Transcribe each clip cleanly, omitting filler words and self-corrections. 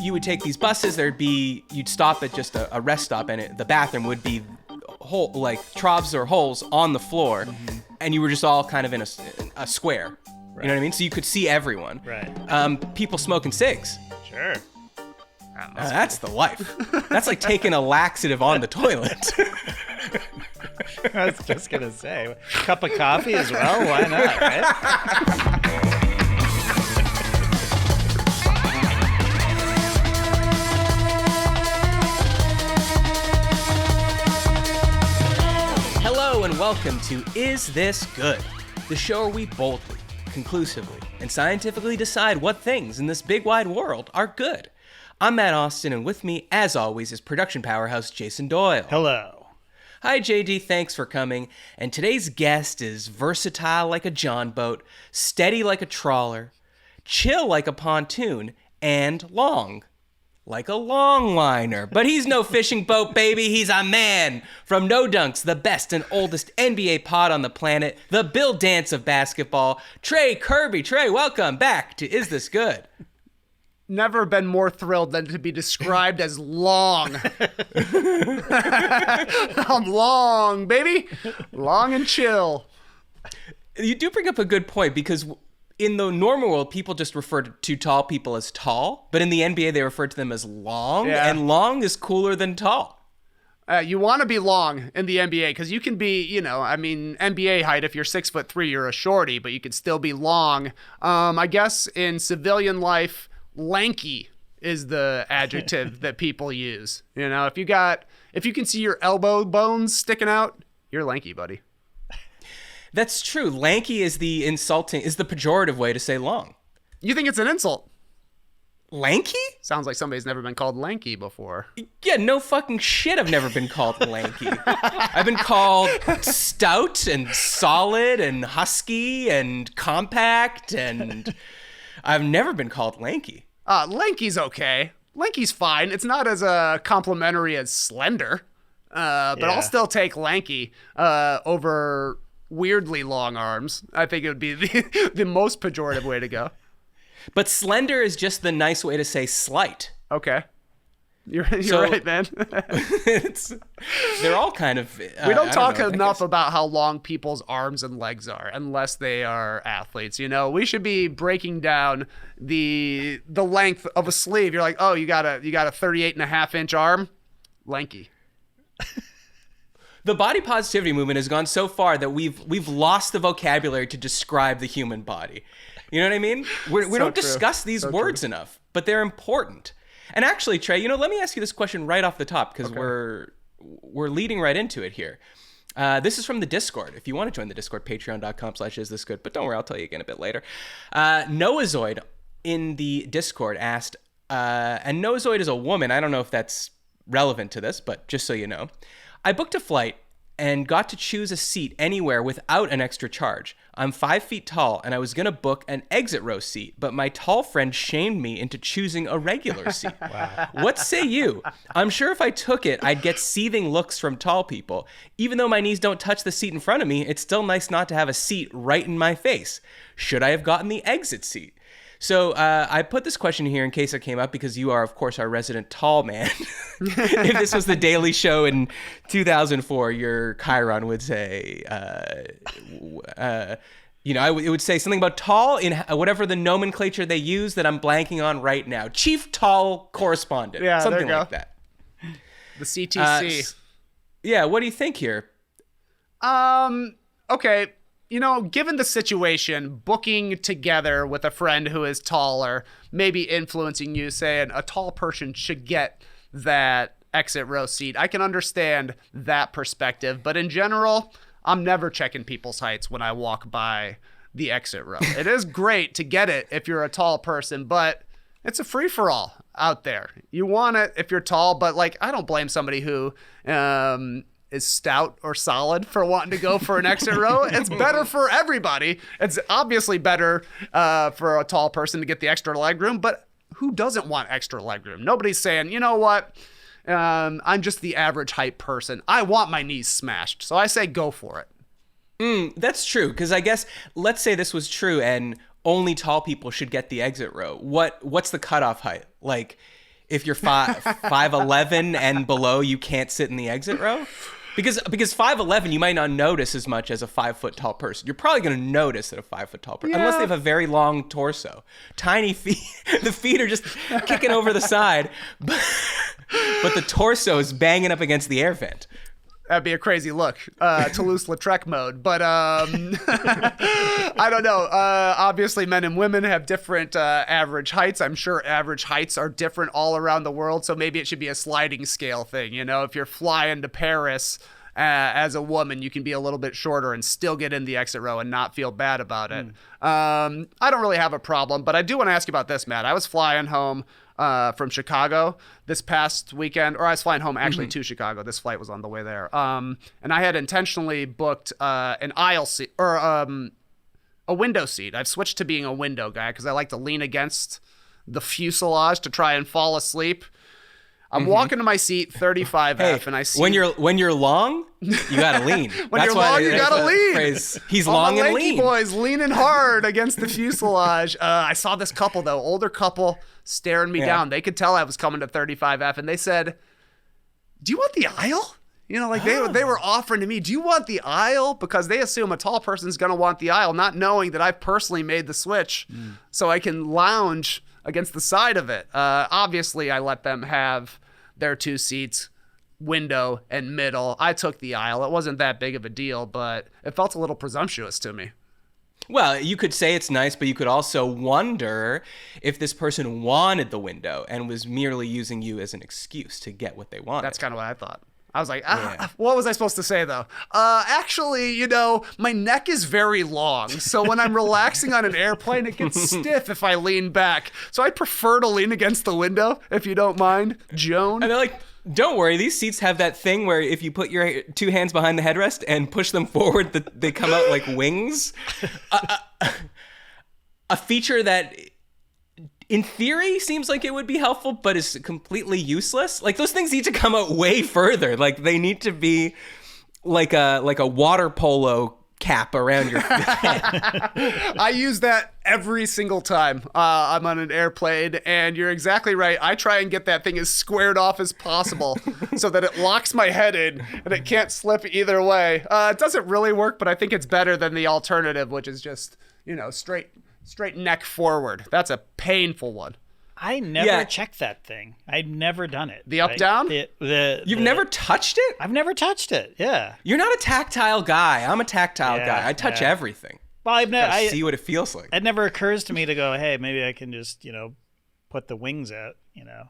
you would take these buses, you'd stop at just a rest stop, and the bathroom would be troughs or holes on the floor, and you were just all kind of in a square. Right. You know what I mean? So you could see everyone. Right. People smoking cigs. Sure. That's the life. That's like taking a laxative on the toilet. I was just gonna say, cup of coffee as well. Why not? Right? Hello and welcome to Is This Good? The show where we boldly, conclusively, and scientifically decide what things in this big wide world are good. I'm Matt Austin, and with me, as always, is production powerhouse Jason Doyle. Hello. Hi JD, thanks for coming. And today's guest is versatile like a John boat, steady like a trawler, chill like a pontoon, and long like a longliner. But he's no fishing boat, baby. He's a man. From No Dunks, the best and oldest NBA pod on the planet, the Bill Dance of basketball, Trey Kerby. Trey, welcome back to Is This Good? Never been more thrilled than to be described as long. I'm long, baby. Long and chill. You do bring up a good point, because in the normal world, people just refer to tall people as tall, but in the NBA, they refer to them as long, and long is cooler than tall. You want to be long in the NBA because you can be, NBA height. If you're 6'3", you're a shorty, but you can still be long. I guess in civilian life, lanky is the adjective that people use. You know, if you can see your elbow bones sticking out, you're lanky, buddy. That's true. Lanky is the pejorative way to say long. You think it's an insult? Lanky? Sounds like somebody's never been called lanky before. Yeah, no fucking shit. I've never been called lanky. I've been called stout and solid and husky and compact, and I've never been called lanky. Lanky's okay. Lanky's fine. It's not as complimentary as slender, but I'll still take lanky over weirdly long arms. I think it would be the most pejorative way to go. But slender is just the nice way to say slight. Okay. You're right, man. They're all kind of... we don't talk enough about how long people's arms and legs are unless they are athletes. You know, we should be breaking down the length of a sleeve. You're like, oh, you got a 38.5-inch arm? Lanky. The body positivity movement has gone so far that we've lost the vocabulary to describe the human body. You know what I mean? We don't discuss these words enough, but they're important. And actually, Trey, let me ask you this question right off the top, because we're leading right into it here. This is from the Discord. If you want to join the Discord, patreon.com/isthisgood. But don't worry, I'll tell you again a bit later. Noazoid in the Discord asked, and Noazoid is a woman. I don't know if that's relevant to this, but just so you know. I booked a flight and got to choose a seat anywhere without an extra charge. I'm 5 feet tall, and I was going to book an exit row seat, but my tall friend shamed me into choosing a regular seat. Wow. What say you? I'm sure if I took it, I'd get seething looks from tall people. Even though my knees don't touch the seat in front of me, it's still nice not to have a seat right in my face. Should I have gotten the exit seat? So I put this question here in case it came up because you are, of course, our resident tall man. If this was the Daily Show in 2004, your Chiron would say, it would say something about tall in whatever the nomenclature they use that I'm blanking on right now. Chief Tall Correspondent. Yeah, something like that. The CTC. What do you think here? Okay. Given the situation, booking together with a friend who is taller, maybe influencing you, saying a tall person should get that exit row seat. I can understand that perspective, but in general, I'm never checking people's heights when I walk by the exit row. It is great to get it if you're a tall person, but it's a free-for-all out there. You want it if you're tall, but I don't blame somebody who is stout or solid for wanting to go for an exit row. It's better for everybody. It's obviously better for a tall person to get the extra leg room, but who doesn't want extra leg room? Nobody's saying, you know what? I'm just the average height person. I want my knees smashed. So I say go for it. That's true. Because I guess, let's say this was true and only tall people should get the exit row. What's the cutoff height? if you're 5'11" and below, you can't sit in the exit row? Because 5'11", you might not notice as much as a 5 foot tall person. You're probably going to notice that a 5 foot tall person, unless they have a very long torso, tiny feet. The feet are just kicking over the side, but the torso is banging up against the air vent. That'd be a crazy look, Toulouse-Lautrec mode. But I don't know. Obviously, men and women have different average heights. I'm sure average heights are different all around the world. So maybe it should be a sliding scale thing. You know, if you're flying to Paris as a woman, you can be a little bit shorter and still get in the exit row and not feel bad about it. I don't really have a problem, but I do want to ask you about this, Matt. I was flying home from Chicago this past weekend, or I was flying home actually to Chicago. This flight was on the way there. And I had intentionally booked an aisle seat or a window seat. I've switched to being a window guy because I like to lean against the fuselage to try and fall asleep. I'm walking to my seat, 35F, and I see when you're long, you gotta lean. When you're long, you gotta lean. Phrase. He's long and lean. Boys leaning hard against the fuselage. I saw this couple though, older couple, staring me down. They could tell I was coming to 35F, and they said, "Do you want the aisle?" You know, like they were offering to me, "Do you want the aisle?" Because they assume a tall person's gonna want the aisle, not knowing that I've personally made the switch, so I can lounge against the side of it. Obviously, I let them have their 2 seats, window and middle. I took the aisle. It wasn't that big of a deal, but it felt a little presumptuous to me. Well, you could say it's nice, but you could also wonder if this person wanted the window and was merely using you as an excuse to get what they wanted. That's kind of what I thought. I was like, what was I supposed to say, though? Actually, you know, my neck is very long. So when I'm relaxing on an airplane, it gets stiff if I lean back. So I prefer to lean against the window, if you don't mind, Joan. And they're like, don't worry, these seats have that thing where if you put your 2 hands behind the headrest and push them forward, they come out like wings. A feature that, in theory, seems like it would be helpful, but is completely useless. Like, those things need to come out way further. Like, they need to be like a water polo cap around your head. I use that every single time I'm on an airplane, and you're exactly right. I try and get that thing as squared off as possible so that it locks my head in and it can't slip either way. It doesn't really work, but I think it's better than the alternative, which is just, you know, straight neck forward. That's a painful one. I never checked that thing. I've never done it. The up-down? You've never touched it? I've never touched it, yeah. You're not a tactile guy. I'm a tactile guy. I touch everything. Well, I see what it feels like. It never occurs to me to go, hey, maybe I can just, you know, put the wings out, you know.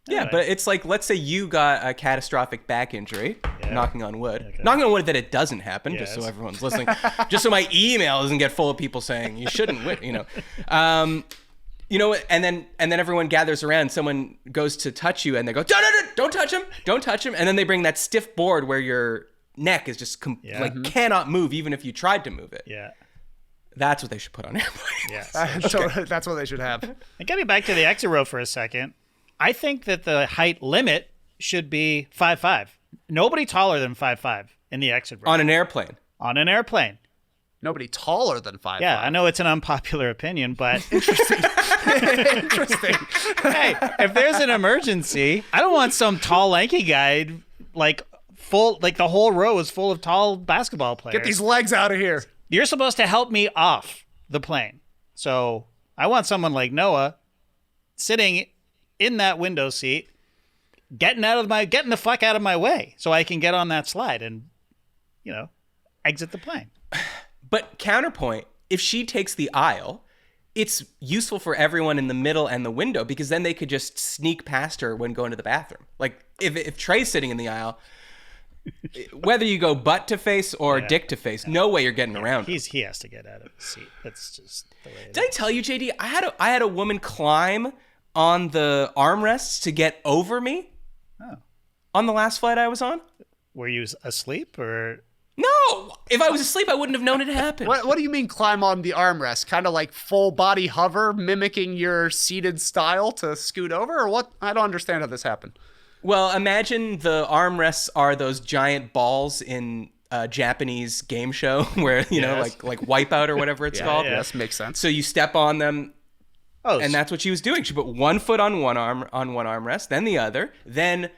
Yeah, Anyway. but it's like, let's say you got a catastrophic back injury, knocking on wood. Okay. Knocking on wood that it doesn't happen, just so everyone's listening. Just so my email doesn't get full of people saying, you shouldn't, you know. You know, and then everyone gathers around. Someone goes to touch you, and they go, don't touch him, don't touch him. And then they bring that stiff board where your neck is just cannot move, even if you tried to move it. Yeah, that's what they should put on airplanes. Yeah, so that's what they should have. And getting back to the exit row for a second, I think that the height limit should be 5'5". Nobody taller than 5'5" in the exit row on an airplane. On an airplane. Nobody taller than 5'5". Yeah, I know it's an unpopular opinion, but interesting. Hey, if there's an emergency, I don't want some tall, lanky guy like the whole row is full of tall basketball players. Get these legs out of here. You're supposed to help me off the plane, so I want someone like Noah sitting in that window seat, getting the fuck out of my way, so I can get on that slide and, you know, exit the plane. But counterpoint, if she takes the aisle, it's useful for everyone in the middle and the window, because then they could just sneak past her when going to the bathroom. Like, if Trey's sitting in the aisle, whether you go butt to face or dick to face, no way you're getting around him. He has to get out of the seat. That's just the way it is. Did I tell you, JD, I had a woman climb on the armrests to get over me on the last flight I was on. Were you asleep or... No! If I was asleep, I wouldn't have known it happened. What do you mean climb on the armrest? Kind of like full body hover, mimicking your seated style to scoot over? Or what? I don't understand how this happened. Well, imagine the armrests are those giant balls in a Japanese game show where, you know, like Wipeout or whatever it's called. Yes, makes sense. So you step on them. Oh, and that's what she was doing. She put one foot on one armrest, then the other, then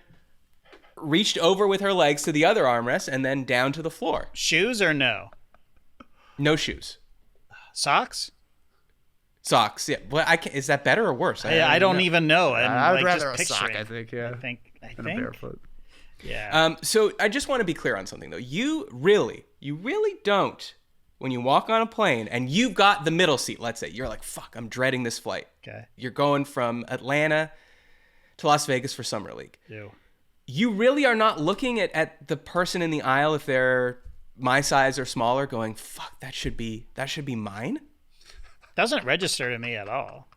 reached over with her legs to the other armrest, and then down to the floor. Shoes or no? No shoes. Socks? Socks. Yeah. Well, is that better or worse? I don't even know. I would like, rather just a sock, picturing. I think. Yeah. I Than think. a barefoot. Yeah. So I just want to be clear on something, though. You really don't, when you walk on a plane and you've got the middle seat, let's say, you're like, fuck, I'm dreading this flight. Okay. You're going from Atlanta to Las Vegas for Summer League. Ew. You really are not looking at the person in the aisle, if they're my size or smaller, going, fuck, that should be mine? Doesn't register to me at all.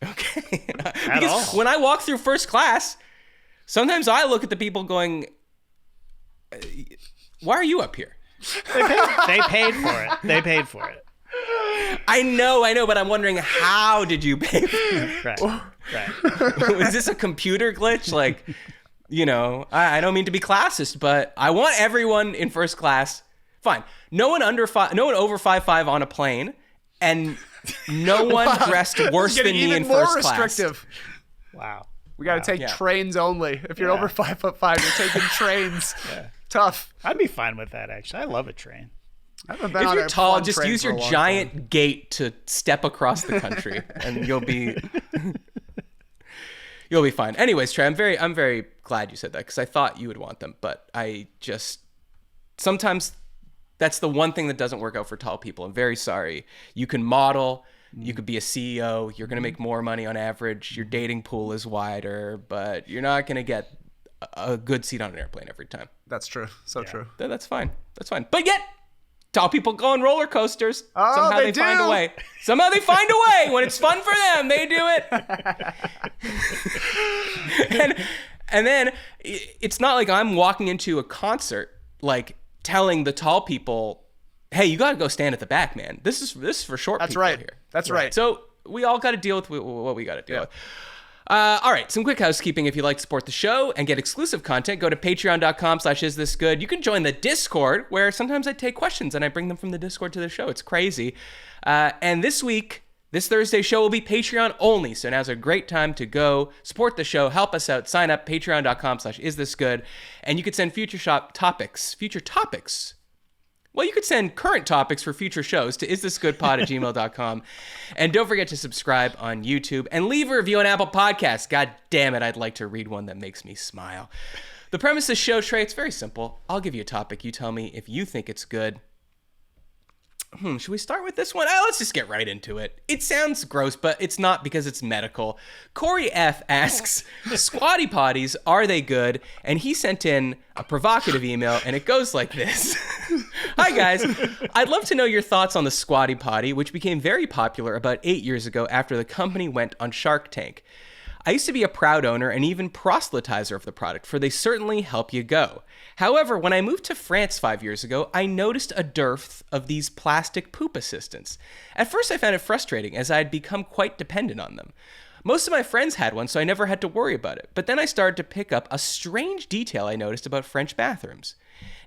Okay. At Because all. when I walk through first class, sometimes I look at the people going, why are you up here? They paid for it. They paid for it. I know, but I'm wondering, how did you pay for it? Right. Was this a computer glitch? Like, I don't mean to be classist, but I want everyone in first class. Fine. No one over 5'5" on a plane, and no one dressed worse than me in first class. Restrictive. Wow. We got to take trains only. If you're over 5'5", you're taking trains. Tough. I'd be fine with that, actually. I love a train. I haven't been If on you're a tall, fun just train use for a your long giant time. gait to step across the country, and you'll be fine. Anyways, Trey, I'm very glad you said that, because I thought you would want them, but I just sometimes that's the one thing that doesn't work out for tall people. I'm very sorry. You can model, you could be a CEO, you're going to make more money on average, your dating pool is wider, but you're not going to get a good seat on an airplane every time. That's true. So true. That's fine. But yet, tall people go on roller coasters. Oh, Somehow they find a do. way. Somehow they find a way. When it's fun for them, they do it. and then it's not like I'm walking into a concert like telling the tall people, hey, you got to go stand at the back, man. This is for short people right. here. That's right. So we all got to deal with what we got to deal with. All right, some quick housekeeping. If you'd like to support the show and get exclusive content, go to patreon.com/isthisgood. You can join the Discord, where sometimes I take questions and I bring them from the Discord to the show. It's crazy. And this Thursday's show will be Patreon only. So now's a great time to go support the show, help us out, sign up, patreon.com/isthisgood. And you could send future topics. Well, you could send current topics for future shows to isthisgoodpod@gmail.com. And don't forget to subscribe on YouTube and leave a review on Apple Podcasts. God damn it, I'd like to read one that makes me smile. The premise of the show, Trey, it's very simple. I'll give you a topic. You tell me if you think it's good. Should we start with this one? Let's just get right into it. It sounds gross, but it's not, because it's medical. Corey F. asks, squatty potties, are they good? And he sent in a provocative email, and it goes like this. Hi, guys. I'd love to know your thoughts on the squatty potty, which became very popular about 8 years ago after the company went on Shark Tank. I used to be a proud owner and even proselytizer of the product, for they certainly help you go. However, when I moved to France 5 years ago, I noticed a dearth of these plastic poop assistants. At first, I found it frustrating, as I had become quite dependent on them. Most of my friends had one, so I never had to worry about it. But then I started to pick up a strange detail I noticed about French bathrooms.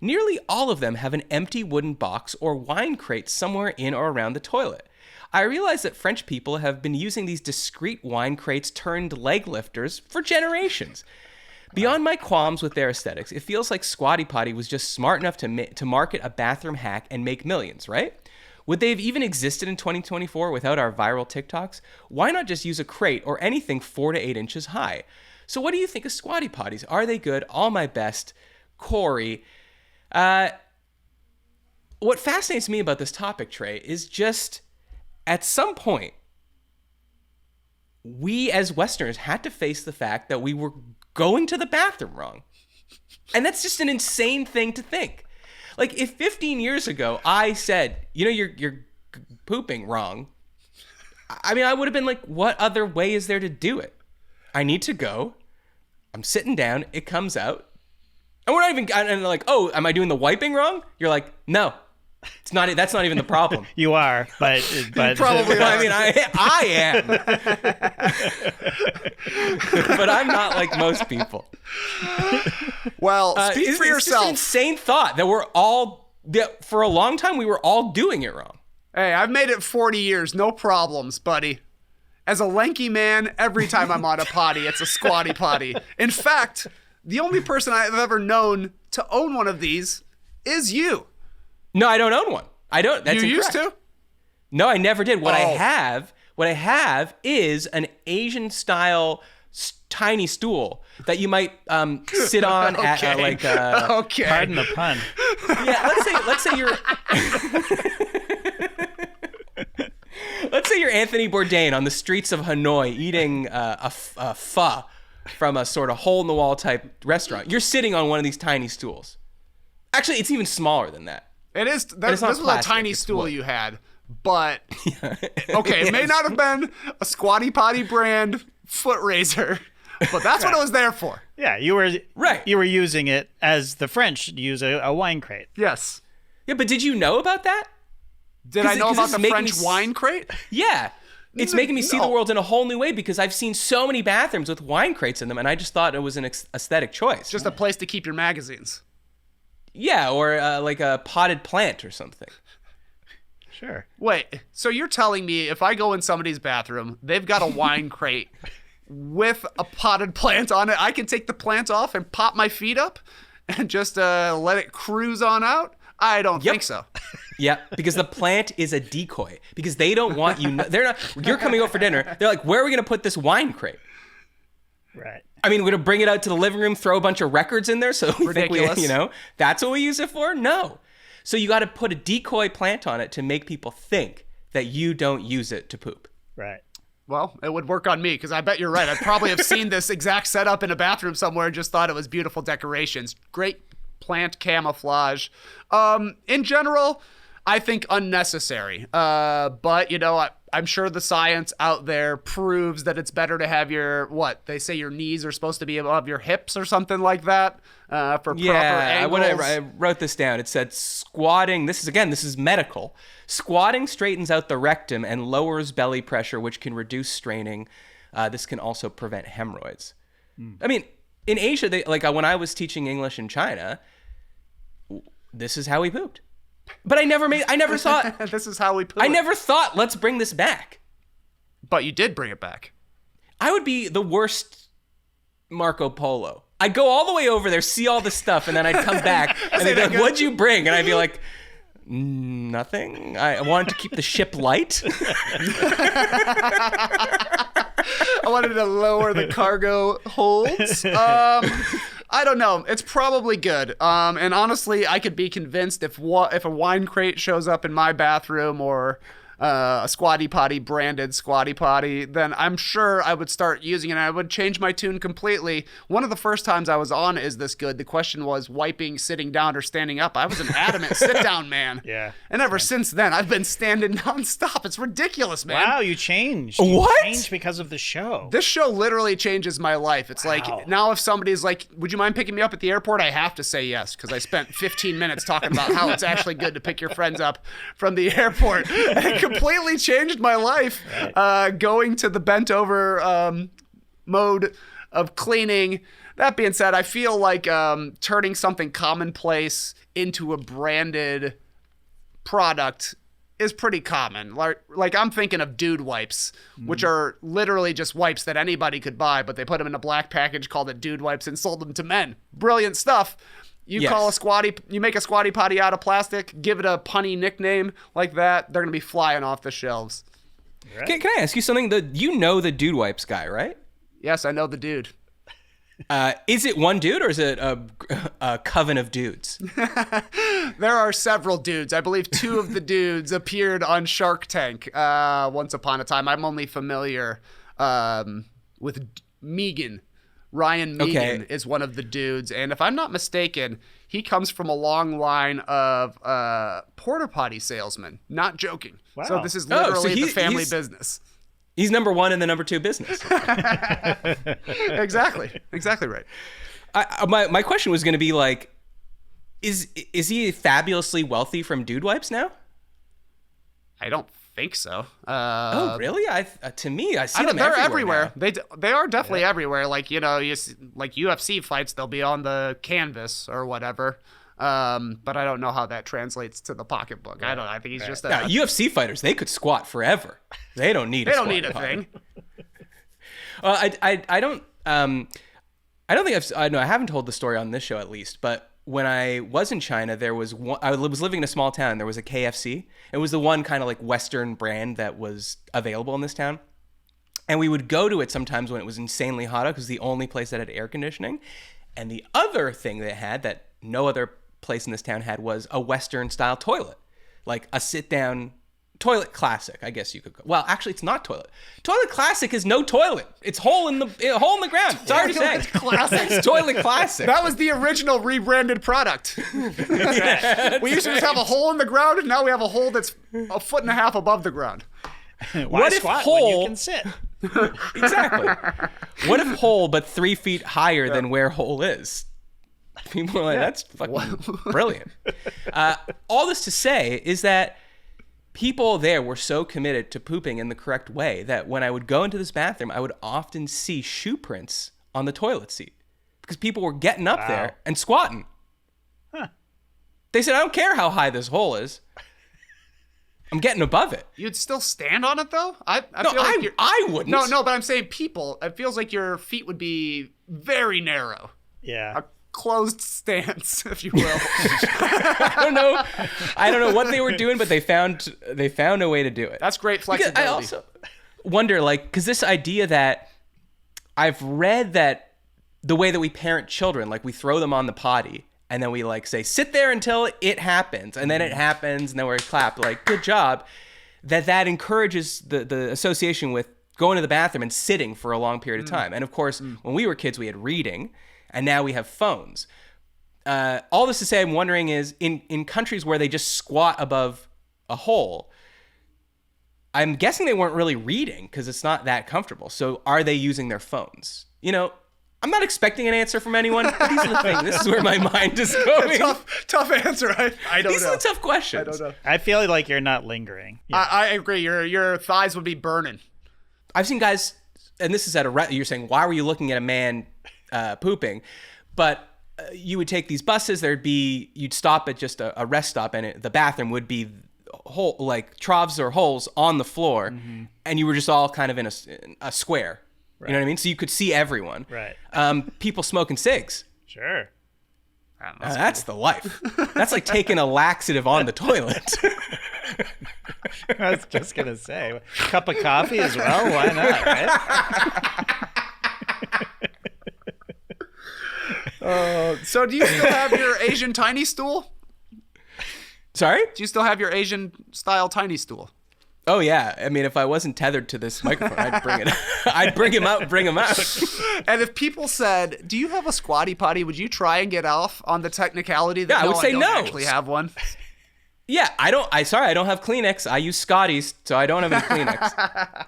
Nearly all of them have an empty wooden box or wine crate somewhere in or around the toilet. I realized that French people have been using these discreet wine crates turned leg lifters for generations. Beyond my qualms with their aesthetics, it feels like Squatty Potty was just smart enough to market a bathroom hack and make millions, right? Would they have even existed in 2024 without our viral TikToks? Why not just use a crate or anything 4 to 8 inches high? So what do you think of Squatty Potties? Are they good? All my best, Corey. What fascinates me about this topic, Trey, is just at some point, we as Westerners had to face the fact that we were going to the bathroom wrong. And that's just an insane thing to think. Like, if 15 years ago I said, you're pooping wrong, I mean, I would have been like, what other way is there to do it? I need to go. I'm sitting down. It comes out. And we're not even, and like, oh, am I doing the wiping wrong? You're like, no. It's not. That's not even the problem. You are, but Probably. I mean, I am, but I'm not like most people. Well, speak for It's yourself. just an insane thought that for a long time we were all doing it wrong. Hey, I've made it 40 years. No problems, buddy. As a lanky man, every time I'm on a potty, it's a squatty potty. In fact, the only person I've ever known to own one of these is you. No, I don't own one. I don't. That's You incorrect. used to? No, I never did. What I have is an Asian style tiny stool that you might sit on at like Okay. Pardon the pun. yeah, let's say you're let's say you're Anthony Bourdain on the streets of Hanoi eating a pho from a sort of hole in the wall type restaurant. You're sitting on one of these tiny stools. Actually, it's even smaller than that. It is. it's This not was plastic, a tiny it's stool wood. you had, but okay, it Yeah, may it's not have been a squatty potty brand foot raiser, but that's what it was there for. Yeah, you were Right. You were using it as the French use a wine crate. Yes. Yeah, but did you know about that? Did I know 'cause about this the is making French me wine crate? Yeah. It's making me see the No. world in a whole new way because I've seen so many bathrooms with wine crates in them, and I just thought it was an aesthetic choice. Just a place to keep your magazines. Yeah, or like a potted plant or something. Sure. Wait, so you're telling me if I go in somebody's bathroom, they've got a wine crate with a potted plant on it, I can take the plant off and pop my feet up and just let it cruise on out? I don't think so. Yeah, because the plant is a decoy. Because they don't want you. They're not. You're coming over for dinner. They're like, where are we going to put this wine crate? Right. I mean, we're going to bring it out to the living room, throw a bunch of records in there, so we think we, Ridiculous. that's what we use it for? No. So you got to put a decoy plant on it to make people think that you don't use it to poop. Right. Well, it would work on me because I bet you're right. I'd probably have seen this exact setup in a bathroom somewhere and just thought it was beautiful decorations. Great plant camouflage. In general, I think unnecessary. But, I'm sure the science out there proves that it's better to have they say your knees are supposed to be above your hips or something like that for proper angles. I wrote this down. It said squatting. This is medical. Squatting straightens out the rectum and lowers belly pressure, which can reduce straining. This can also prevent hemorrhoids. I mean, in Asia, when I was teaching English in China, this is how we pooped. But I never thought. This is how we put I it. never thought, let's bring this back. But you did bring it back. I would be the worst Marco Polo. I'd go all the way over there, see all the stuff, and then I'd come back, and they'd be like, what'd you bring? And I'd be like, nothing. I wanted to keep the ship light. I wanted to lower the cargo holds. I don't know. It's probably good. And honestly, I could be convinced if a wine crate shows up in my bathroom or a Squatty Potty branded Squatty Potty, then I'm sure I would start using it and I would change my tune completely. One of the first times I was on Is This Good? The question was wiping, sitting down, or standing up. I was an adamant sit down man. Yeah. And ever since then, I've been standing nonstop. It's ridiculous, man. Wow, you changed. What? You changed because of the show. This show literally changes my life. It's like now if somebody's like, would you mind picking me up at the airport? I have to say yes because I spent 15 minutes talking about how it's actually good to pick your friends up from the airport. And it completely changed my life going to the bent over mode of cleaning. That being said, I feel like turning something commonplace into a branded product is pretty common. Like I'm thinking of dude wipes, which are literally just wipes that anybody could buy, but they put them in a black package, called it dude wipes, and sold them to men. Brilliant stuff. You make a Squatty Potty out of plastic, give it a punny nickname like that, they're gonna be flying off the shelves. Right. Can I ask you something? You know the Dude Wipes guy, right? Yes, I know the dude. Is it one dude or is it a coven of dudes? There are several dudes. I believe two of the dudes appeared on Shark Tank once upon a time. I'm only familiar with Megan. Ryan Megan is one of the dudes. And if I'm not mistaken, he comes from a long line of porta potty salesmen. Not joking. Wow. So this is literally the family he's business. He's number one in the number two business. Exactly right. My question was going to be like, is he fabulously wealthy from Dude Wipes now? I don't think so. Oh, really? To me, I see them they're everywhere. They are definitely everywhere. Like, you see, like UFC fights, they'll be on the canvas or whatever. But I don't know how that translates to the pocketbook. Right. I think he's just a UFC fighters. They could squat forever. They don't need. They don't need a thing. I don't. I don't think I haven't told the story on this show at least, but when I was in China, there was one, I was living in a small town. There was a KFC. It was the one kind of like Western brand that was available in this town. And we would go to it sometimes when it was insanely hot because it was the only place that had air conditioning. And the other thing they had that no other place in this town had was a Western style toilet, like a sit down toilet classic, I guess you could go. Well, actually, it's not toilet. Toilet classic is no toilet. It's hole in the ground. Sorry to say. Classic. It's toilet classic. That was the original rebranded product. We used to just have a hole in the ground, and now we have a hole that's 1.5 feet above the ground. What if hole when you can sit? Exactly. What if hole but 3 feet higher than where hole is? People are like, that's fucking brilliant. All this to say is that people there were so committed to pooping in the correct way that when I would go into this bathroom, I would often see shoe prints on the toilet seat because people were getting up there and squatting. Huh. They said, I don't care how high this hole is. I'm getting above it. You'd still stand on it, though? I wouldn't. No, but I'm saying people. It feels like your feet would be very narrow. Yeah. A closed stance, if you will. I don't know what they were doing, but they found a way to do it. That's great flexibility. Because I also wonder, like, because this idea that I've read that the way that we parent children, like we throw them on the potty and then we like say, sit there until it happens. And then it happens and then we clap, like, good job. That encourages the association with going to the bathroom and sitting for a long period of time. And of course, when we were kids, we had reading. And now we have phones. All this to say, I'm wondering is, in countries where they just squat above a hole, I'm guessing they weren't really reading because it's not that comfortable. So are they using their phones? You know, I'm not expecting an answer from anyone. But these are the things. This is where my mind is going. Tough answer. I don't know. These are the tough questions. I don't know. I feel like you're not lingering. Yeah. I agree. Your thighs would be burning. I've seen guys, and this is you're saying, why were you looking at a man pooping? But you would take these buses, you'd stop at just a rest stop, and the bathroom would be hole, like troughs or holes on the floor, and you were just all kind of in a square. Right. You know what I mean? So you could see everyone. Right. People smoking cigs. Sure. That's the life. That's like taking a laxative on the toilet. I was just gonna say, a cup of coffee as well. Why not? Right? So do you still have your Asian tiny stool? Sorry? Do you still have your Asian style tiny stool? Oh yeah. I mean, if I wasn't tethered to this microphone, I'd bring it. I'd bring him out. And if people said, "Do you have a squatty potty?" Would you try and get off on the technicality that I would say don't no. Actually have one? Yeah, I don't have Kleenex. I use Scotty's, so I don't have any Kleenex.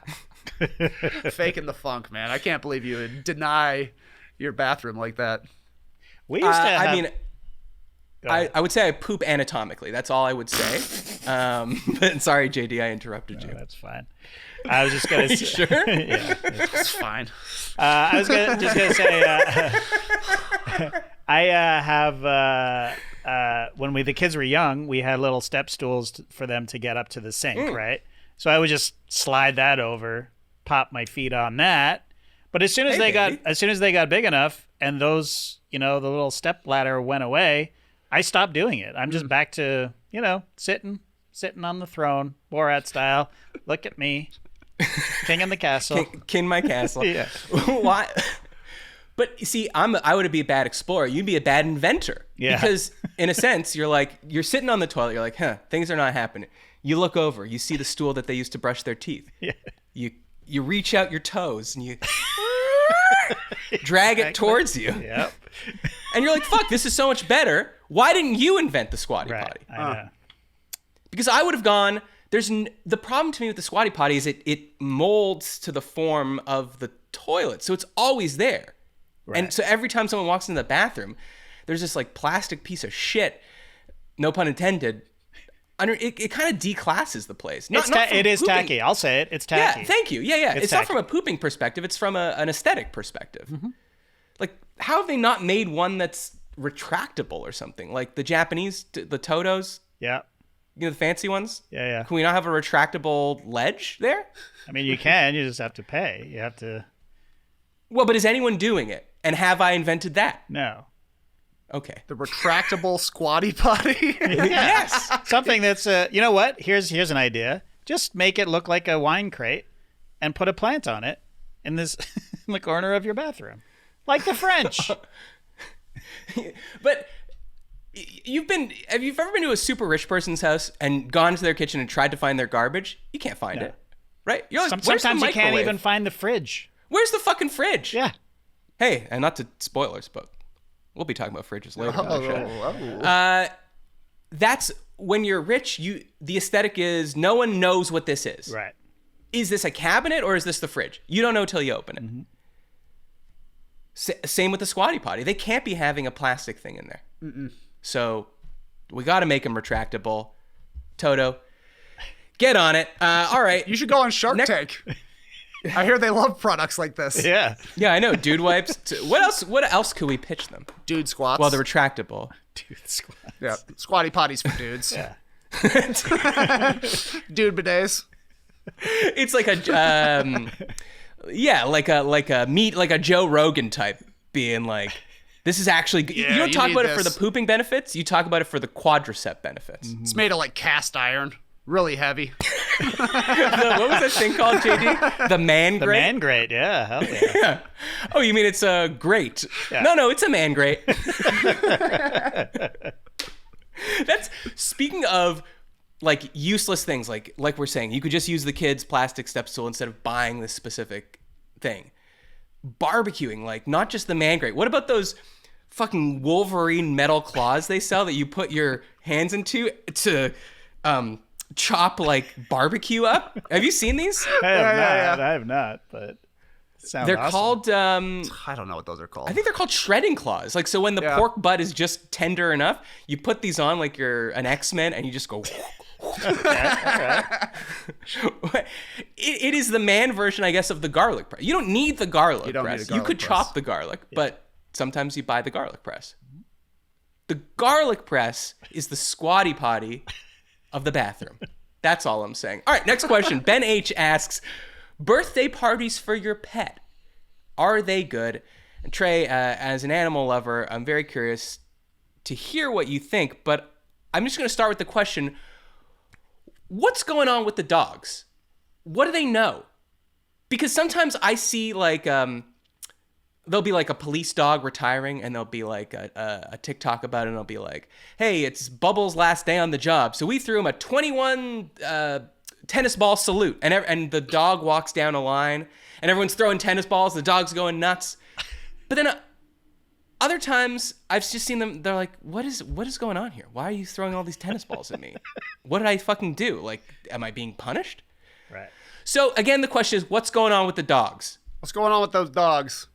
Faking the funk, man. I can't believe you would deny your bathroom like that. We used to have... I mean, I would say I poop anatomically. That's all I would say. But sorry, JD, I interrupted you. That's fine. I was just going to say... Sure? Yeah. It's fine. I was just going to say... I have... when the kids were young, we had little step stools for them to get up to the sink, right? So I would just slide that over, pop my feet on that. But as soon as they got big enough, and those, the little step ladder went away, I stopped doing it. I'm just back to, sitting on the throne, Borat style. Look at me, king in the castle. King my castle. Yeah. Why? But see, I would be a bad explorer. You'd be a bad inventor. Yeah. Because in a sense, you're sitting on the toilet. You're like, things are not happening. You look over. You see the stool that they used to brush their teeth. Yeah. You reach out your toes and you drag it towards you. Yep. And you're like, fuck, this is so much better. Why didn't you invent the squatty potty? I know. Because I would have gone, the problem to me with the squatty potty is it molds to the form of the toilet. So it's always there. Right. And so every time someone walks into the bathroom, there's this like plastic piece of shit, no pun intended. It kind of declasses the place. It is tacky. I'll say it. It's tacky. Yeah, thank you. Yeah. It's not tacky. from a pooping perspective. It's from an aesthetic perspective. Mm-hmm. Like, how have they not made one that's retractable or something, like the Japanese, the Totos, Yeah. the fancy ones. Yeah. Can we not have a retractable ledge there? I mean, you can. You just have to pay. You have to. Well, but is anyone doing it? And have I invented that? No. Okay. The retractable squatty potty. Yes. Something that's you know what? Here's an idea. Just make it look like a wine crate and put a plant on it in this in the corner of your bathroom. Like the French. But have you ever been to a super rich person's house and gone to their kitchen and tried to find their garbage? You can't find it. Right? You're like, where's the Sometimes you can't microwave? even find the fridge. Where's the fucking fridge? Yeah. Hey, and not to spoilers, but we'll be talking about fridges later. That's when you're rich, the aesthetic is no one knows what this is. Right. Is this a cabinet or is this the fridge? You don't know till you open it. Mm-hmm. Same with the squatty potty. They can't be having a plastic thing in there. So we got to make them retractable. Toto, get on it. All right. You should go on Shark Tank. I hear they love products like this. Yeah. Yeah, I know. Dude wipes. What else could we pitch them? Dude squats. Well, the retractable. Dude, squat. Yeah. Squatty potties for dudes. Yeah. Dude bidets. It's like a like a Joe Rogan type being like, this is actually you don't you talk need about it for this. the pooping benefits, you talk about it for the quadricep benefits. It's made of like cast iron. Really heavy. What was that thing called, JD? The man The grate? man grate. Yeah. Hell yeah. Yeah. Oh, you mean it's a grate? Yeah. No, it's a man grate. That's speaking of like useless things, like we're saying, you could just use the kids' plastic step stool instead of buying this specific thing. Barbecuing, like not just the man grate. What about those fucking Wolverine metal claws they sell that you put your hands into to chop like barbecue up? Have you seen these? I have Yeah. not. I have not, but it sounds They're awesome. called I don't know what those are called. I think they're called shredding claws. Like, so when the pork butt is just tender enough, you put these on like you're an X-Men and you just go. It is the man version, I guess, of the garlic press. You don't need the garlic don't need press. a garlic You could press. chop the garlic, but sometimes you buy the garlic press. The garlic press is the squatty potty of the bathroom. That's all I'm saying. All right, next question. Ben H asks, birthday parties for your pet, are they good? And Trey, as an animal lover, I'm very curious to hear what you think, but I'm just going to start with the question, what's going on with the dogs? What do they know? Because sometimes I see like, there'll be like a police dog retiring and there'll be like a TikTok about it and it'll be like, hey, it's Bubbles' last day on the job. So we threw him a 21 tennis ball salute. And the dog walks down a line and everyone's throwing tennis balls. The dog's going nuts. But then other times I've just seen them. They're like, what is going on here? Why are you throwing all these tennis balls at me? What did I fucking do? Like, am I being punished? Right. So again, the question is, what's going on with the dogs? What's going on with those dogs?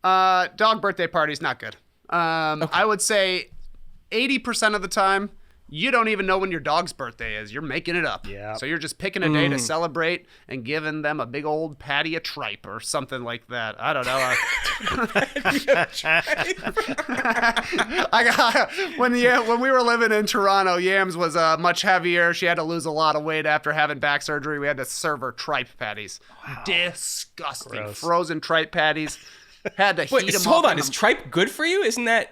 Dog birthday parties, not good. I would say 80% of the time, you don't even know when your dog's birthday is. You're making it up. Yeah. So you're just picking a day to celebrate and giving them a big old patty of tripe or something like that. I don't know. When we were living in Toronto, Yams was much heavier. She had to lose a lot of weight after having back surgery. We had to serve her tripe patties. Wow. Disgusting. Gross. Frozen tripe patties. Had to heat them up. Hold on, is tripe good for you? Isn't that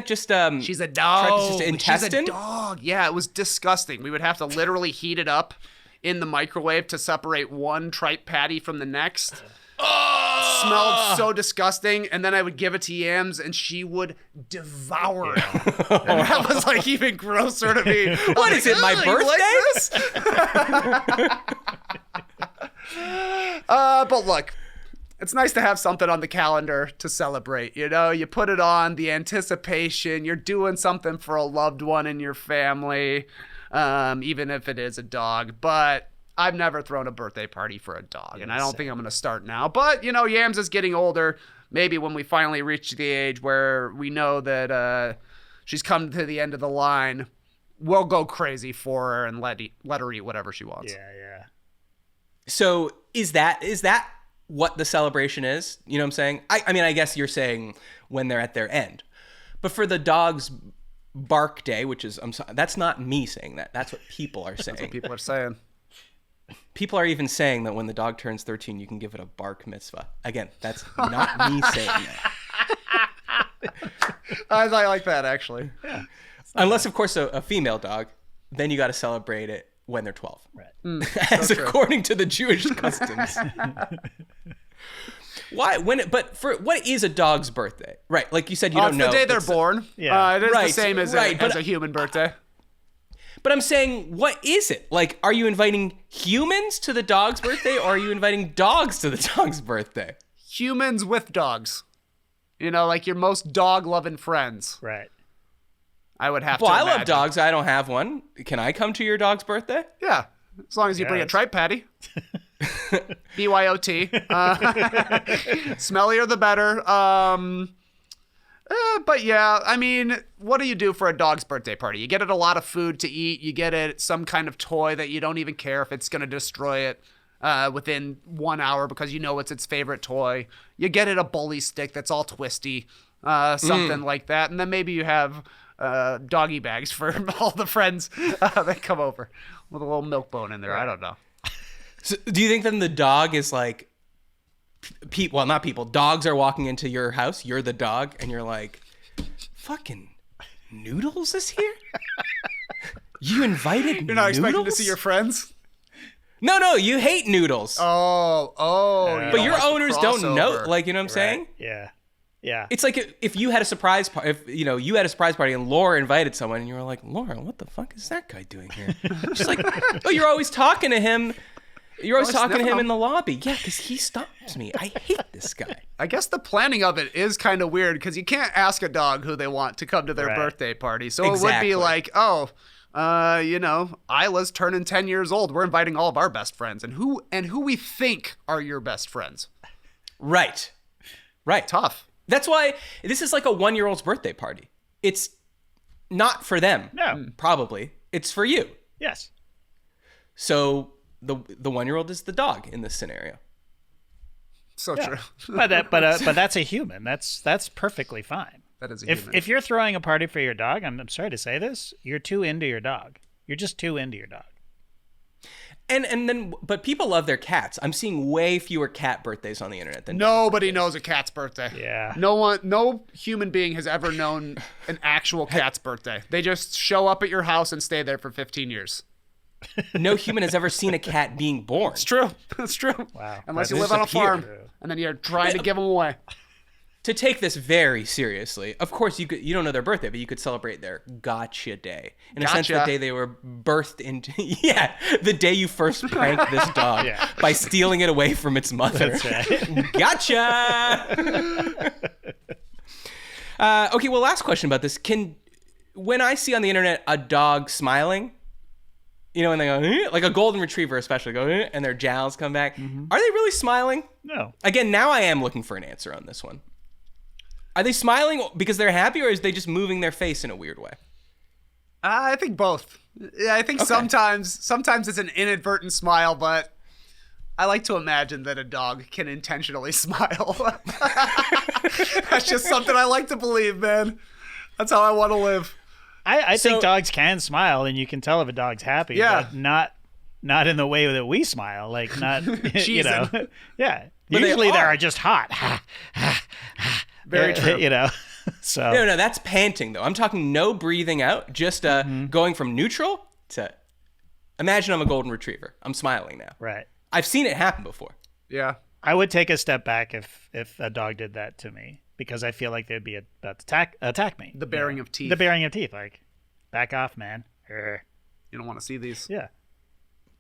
just She's a dog. tripe is just intestine? She's a dog. Yeah, it was disgusting. We would have to literally heat it up in the microwave to separate one tripe patty from the next. Oh! Smelled so disgusting, and then I would give it to Yams, and she would devour it. And that was like even grosser to me. What is it, my birthday? But look, it's nice to have something on the calendar to celebrate. You know, you put it on, the anticipation, you're doing something for a loved one in your family, even if it is a dog. But I've never thrown a birthday party for a dog, and I don't think I'm going to start now. But, you know, Yams is getting older. Maybe when we finally reach the age where we know that she's come to the end of the line, we'll go crazy for her and let her eat whatever she wants. Yeah. So is that what the celebration is? You know what I'm saying? I mean, I guess you're saying when they're at their end. But for the dog's bark day, which is, I'm sorry, that's not me saying that. That's what people are saying. That's what people are saying. People are even saying that when the dog turns 13, you can give it a bark mitzvah. Again, that's not me saying that. I like that, actually. Yeah. Unless, of course, a female dog, then you got to celebrate it when they're 12. Right. As according to the Jewish customs. Why? What is a dog's birthday? Right, like you said, you don't know. It's the day they're born. Yeah. It is the same as but a human birthday. But I'm saying, what is it? Like, are you inviting humans to the dog's birthday, or are you inviting dogs to the dog's birthday? Humans with dogs. You know, like your most dog-loving friends. Right. I would have Well, to I imagine. love dogs. I don't have one. Can I come to your dog's birthday? Yeah, as long as you bring a Yes. tripe patty. BYOT. Smellier the better. But yeah, I mean, what do you do for a dog's birthday party? You get it a lot of food to eat. You get it some kind of toy that you don't even care if it's going to destroy it within 1 hour because you know it's its favorite toy. You get it a bully stick that's all twisty, something like that. And then maybe you have doggy bags for all the friends that come over with a little milk bone in there. Right. I don't know. So, do you think then the dog is like, well, not people, dogs are walking into your house, you're the dog, and you're like, fucking Noodles is here? You invited Noodles? You're not expecting to see your friends? No, you hate Noodles. Oh. But your owners don't know, like, you know what I'm saying? Yeah. Yeah. It's like if you had a surprise party, if you had a surprise party and Laura invited someone and you were like, Laura, what the fuck is that guy doing here? She's like, oh, you're always talking to him. You're always talking to him in the lobby. Yeah, because he stops me. I hate this guy. I guess the planning of it is kind of weird because you can't ask a dog who they want to come to their birthday party. So it would be like, Isla's turning 10 years old. We're inviting all of our best friends. And who we think are your best friends. Right. Tough. That's why this is like a 1-year-old's birthday party. It's not for them. No. Probably. It's for you. Yes. So the 1-year-old is the dog in this scenario. So true. But that's a human. That's perfectly fine. That is a human. If you're throwing a party for your dog, I'm sorry to say this, you're too into your dog. You're just too into your dog. But people love their cats. I'm seeing way fewer cat birthdays on the internet than Nobody knows a cat's birthday. Yeah. No human being has ever known an actual cat's birthday. They just show up at your house and stay there for 15 years. No human has ever seen a cat being born. It's true. It's true. Wow. Unless That you live on a disappear. farm and then you're trying to give them away. To take this very seriously, of course you don't know their birthday, but you could celebrate their gotcha day. In a sense, the day they were birthed into. Yeah, the day you first pranked this dog by stealing it away from its mother. That's right. Gotcha. Okay, well, last question about this. When I see on the internet a dog smiling, and they go, like a golden retriever especially, go, and their jowls come back, are they really smiling? No. Again, now I am looking for an answer on this one. Are they smiling because they're happy, or is they just moving their face in a weird way? I think both. Yeah, I think sometimes it's an inadvertent smile, but I like to imagine that a dog can intentionally smile. That's just something I like to believe, man. That's how I want to live. I think dogs can smile, and you can tell if a dog's happy, but not in the way that we smile. Like, not, Cheesing. Yeah. But Usually they they are. are just hot. Very true. So. No, that's panting, though. I'm talking no breathing out, just going from neutral to... Imagine I'm a golden retriever. I'm smiling now. Right. I've seen it happen before. Yeah. I would take a step back if a dog did that to me, because I feel like they'd be about to attack me. The baring of teeth. The baring of teeth. Like, back off, man. You don't want to see these. Yeah.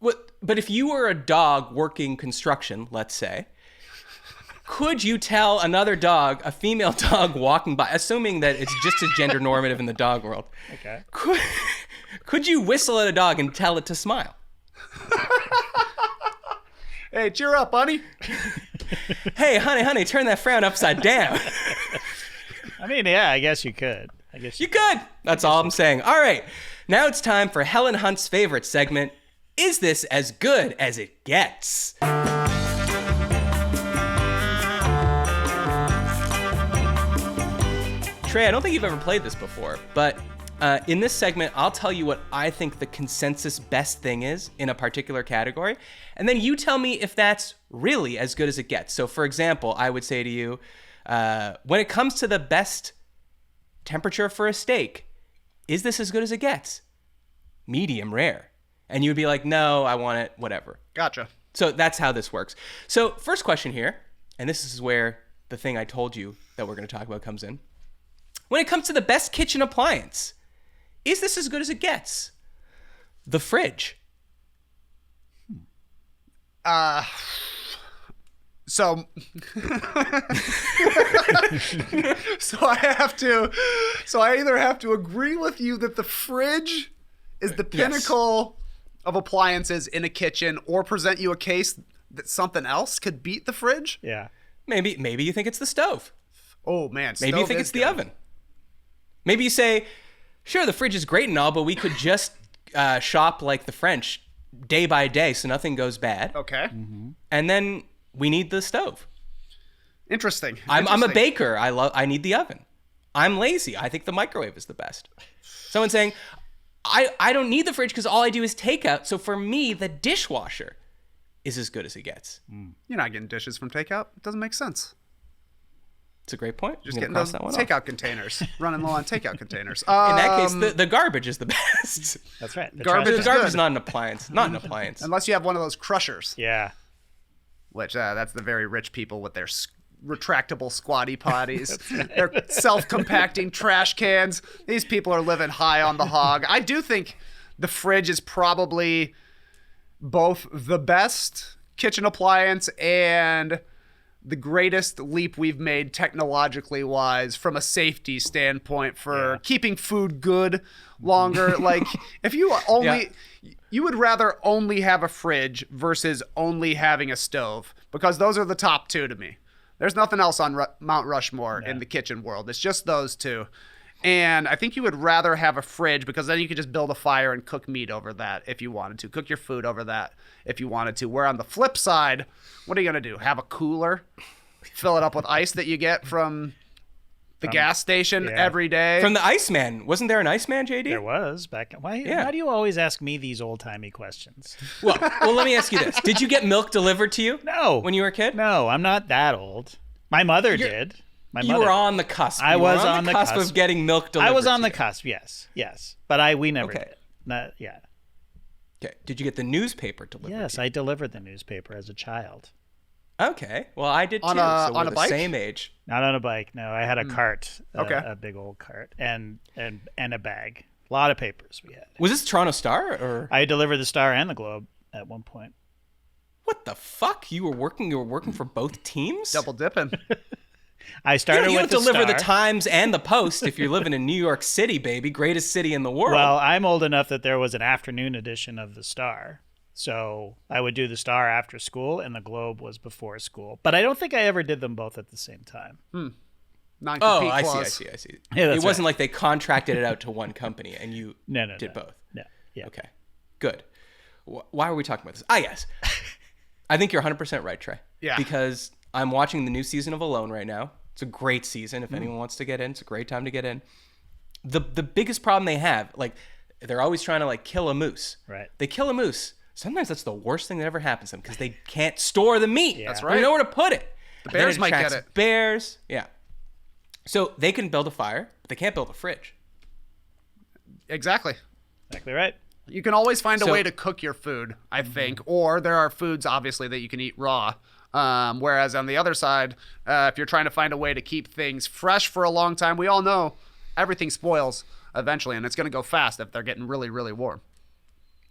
But if you were a dog working construction, let's say, could you tell another dog, a female dog walking by, assuming that it's just as gender normative in the dog world, Okay. could you whistle at a dog and tell it to smile? Hey, cheer up, honey. Hey, honey, turn that frown upside down. I mean, yeah, I guess you could. You could. That's all I'm saying. All right. Now it's time for Helen Hunt's favorite segment. Is this as good as it gets? Trey, I don't think you've ever played this before, but in this segment, I'll tell you what I think the consensus best thing is in a particular category, and then you tell me if that's really as good as it gets. So, for example, I would say to you, when it comes to the best temperature for a steak, is this as good as it gets? Medium rare. And you'd be like, no, I want it, whatever. Gotcha. So that's how this works. So first question here, and this is where the thing I told you that we're going to talk about comes in. When it comes to the best kitchen appliance, is this as good as it gets? The fridge. So I either have to agree with you that the fridge is the pinnacle of appliances in a kitchen, or present you a case that something else could beat the fridge. Yeah. Maybe you think it's the stove. Oh man, Maybe you think it's the oven. Maybe you say, sure, the fridge is great and all, but we could just shop like the French day by day so nothing goes bad. Okay. Mm-hmm. And then we need the stove. Interesting. I'm a baker. I need the oven. I'm lazy. I think the microwave is the best. Someone saying, I don't need the fridge because all I do is takeout. So for me, the dishwasher is as good as it gets. You're not getting dishes from takeout. It doesn't make sense. It's a great point. Just getting those takeout containers. Running low on takeout containers. In that case, the garbage is the best. That's right. Garbage is Garbage is not an appliance. Not an appliance. Unless you have one of those crushers. Yeah. Which that's the very rich people with their retractable squatty potties. They're self-compacting trash cans. These people are living high on the hog. I do think the fridge is probably both the best kitchen appliance and the greatest leap we've made technologically wise from a safety standpoint for keeping food good longer. Like if you only you would rather only have a fridge versus only having a stove, because those are the top two to me. There's nothing else on Mount Rushmore in the kitchen world. It's just those two. And I think you would rather have a fridge because then you could just build a fire and cook meat over that if you wanted to. Cook your food over that if you wanted to. Where on the flip side, what are you going to do? Have a cooler? Fill it up with ice that you get from the gas station every day? From the Iceman. Wasn't there an Iceman, JD? There was back. Why do you always ask me these old-timey questions? Well, let me ask you this. Did you get milk delivered to you? No. When you were a kid? No, I'm not that old. My mother did. You were on the cusp. I was on the cusp of getting milk delivered. I was on to the cusp, yes. But we never did. Okay. Did you get the newspaper delivered? Yes, I delivered the newspaper as a child. Okay. Well, I did too. On we're a the bike? same age. Not on a bike. No, I had a cart. Okay. A big old cart and a bag. A lot of papers we had. Was this Toronto Star or? I delivered the Star and the Globe at one point. What the fuck? You were working for both teams? Double dipping. I started you with don't deliver Star. the Times and the Post if you're living in New York City, baby. Greatest city in the world. Well, I'm old enough that there was an afternoon edition of the Star. So I would do the Star after school, and the Globe was before school. But I don't think I ever did them both at the same time. Non-compete I clause. see. Yeah, It that's wasn't right. like they contracted it out to one company and you did both. No. Yeah. Okay, good. Why are we talking about this? Yes. I think you're 100% right, Trey. Yeah. Because I'm watching the new season of Alone right now. It's a great season. If anyone wants to get in, it's a great time to get in. The biggest problem they have, like, they're always trying to, like, kill a moose. Right. They kill a moose. Sometimes that's the worst thing that ever happens to them because they can't store the meat. Yeah. That's right. They know where to put it. The bears might get it. Bears. Yeah. So they can build a fire, but they can't build a fridge. Exactly. Exactly right. You can always find a So- way to cook your food, I think. Or there are foods, obviously, that you can eat raw. Whereas on the other side, if you're trying to find a way to keep things fresh for a long time, we all know everything spoils eventually, and it's going to go fast if they're getting really, really warm.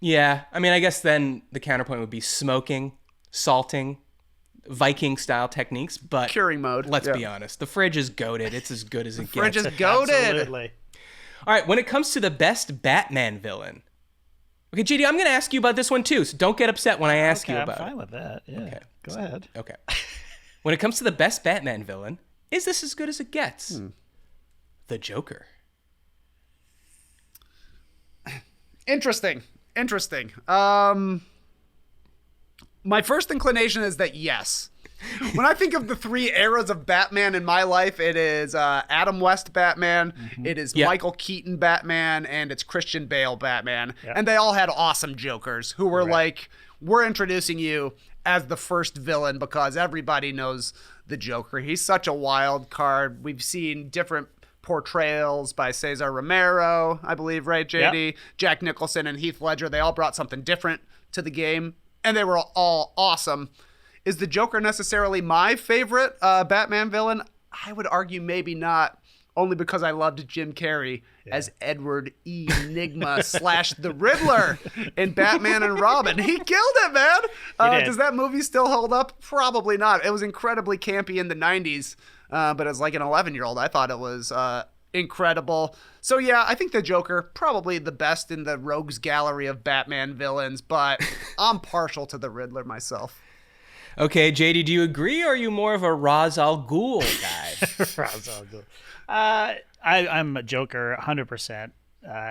Yeah. I mean, I guess then the counterpoint would be smoking, salting, Viking-style techniques. But Curing mode. let's be honest. The fridge is goated. It's as good as it Fridge gets. is goated. Absolutely. All right. When it comes to the best Batman villain. Okay, JD, I'm going to ask you about this one too, so don't get upset when I ask you about I'm fine it. with that. Yeah. Okay. Go ahead. Okay. When it comes to the best Batman villain, is this as good as it gets? The Joker. Interesting. My first inclination is that yes. When I think of the 3 eras of Batman in my life, it is Adam West Batman, it is Michael Keaton Batman, and it's Christian Bale Batman. Yep. And they all had awesome Jokers who were like, we're introducing you as the first villain because everybody knows the Joker. He's such a wild card. We've seen different portrayals by Cesar Romero, I believe, right, JD? Yep. Jack Nicholson and Heath Ledger. They all brought something different to the game, and they were all awesome. Is the Joker necessarily my favorite Batman villain? I would argue maybe not, only because I loved Jim Carrey as Edward Enigma / the Riddler in Batman and Robin. He killed it, man. Does that movie still hold up? Probably not. It was incredibly campy in the 90s, but as like an 11-year-old, I thought it was incredible. So yeah, I think the Joker, probably the best in the rogues gallery of Batman villains, but I'm partial to the Riddler myself. Okay, JD, do you agree, or are you more of a Ra's al Ghul guy? Ra's al Ghul. I'm a Joker 100%.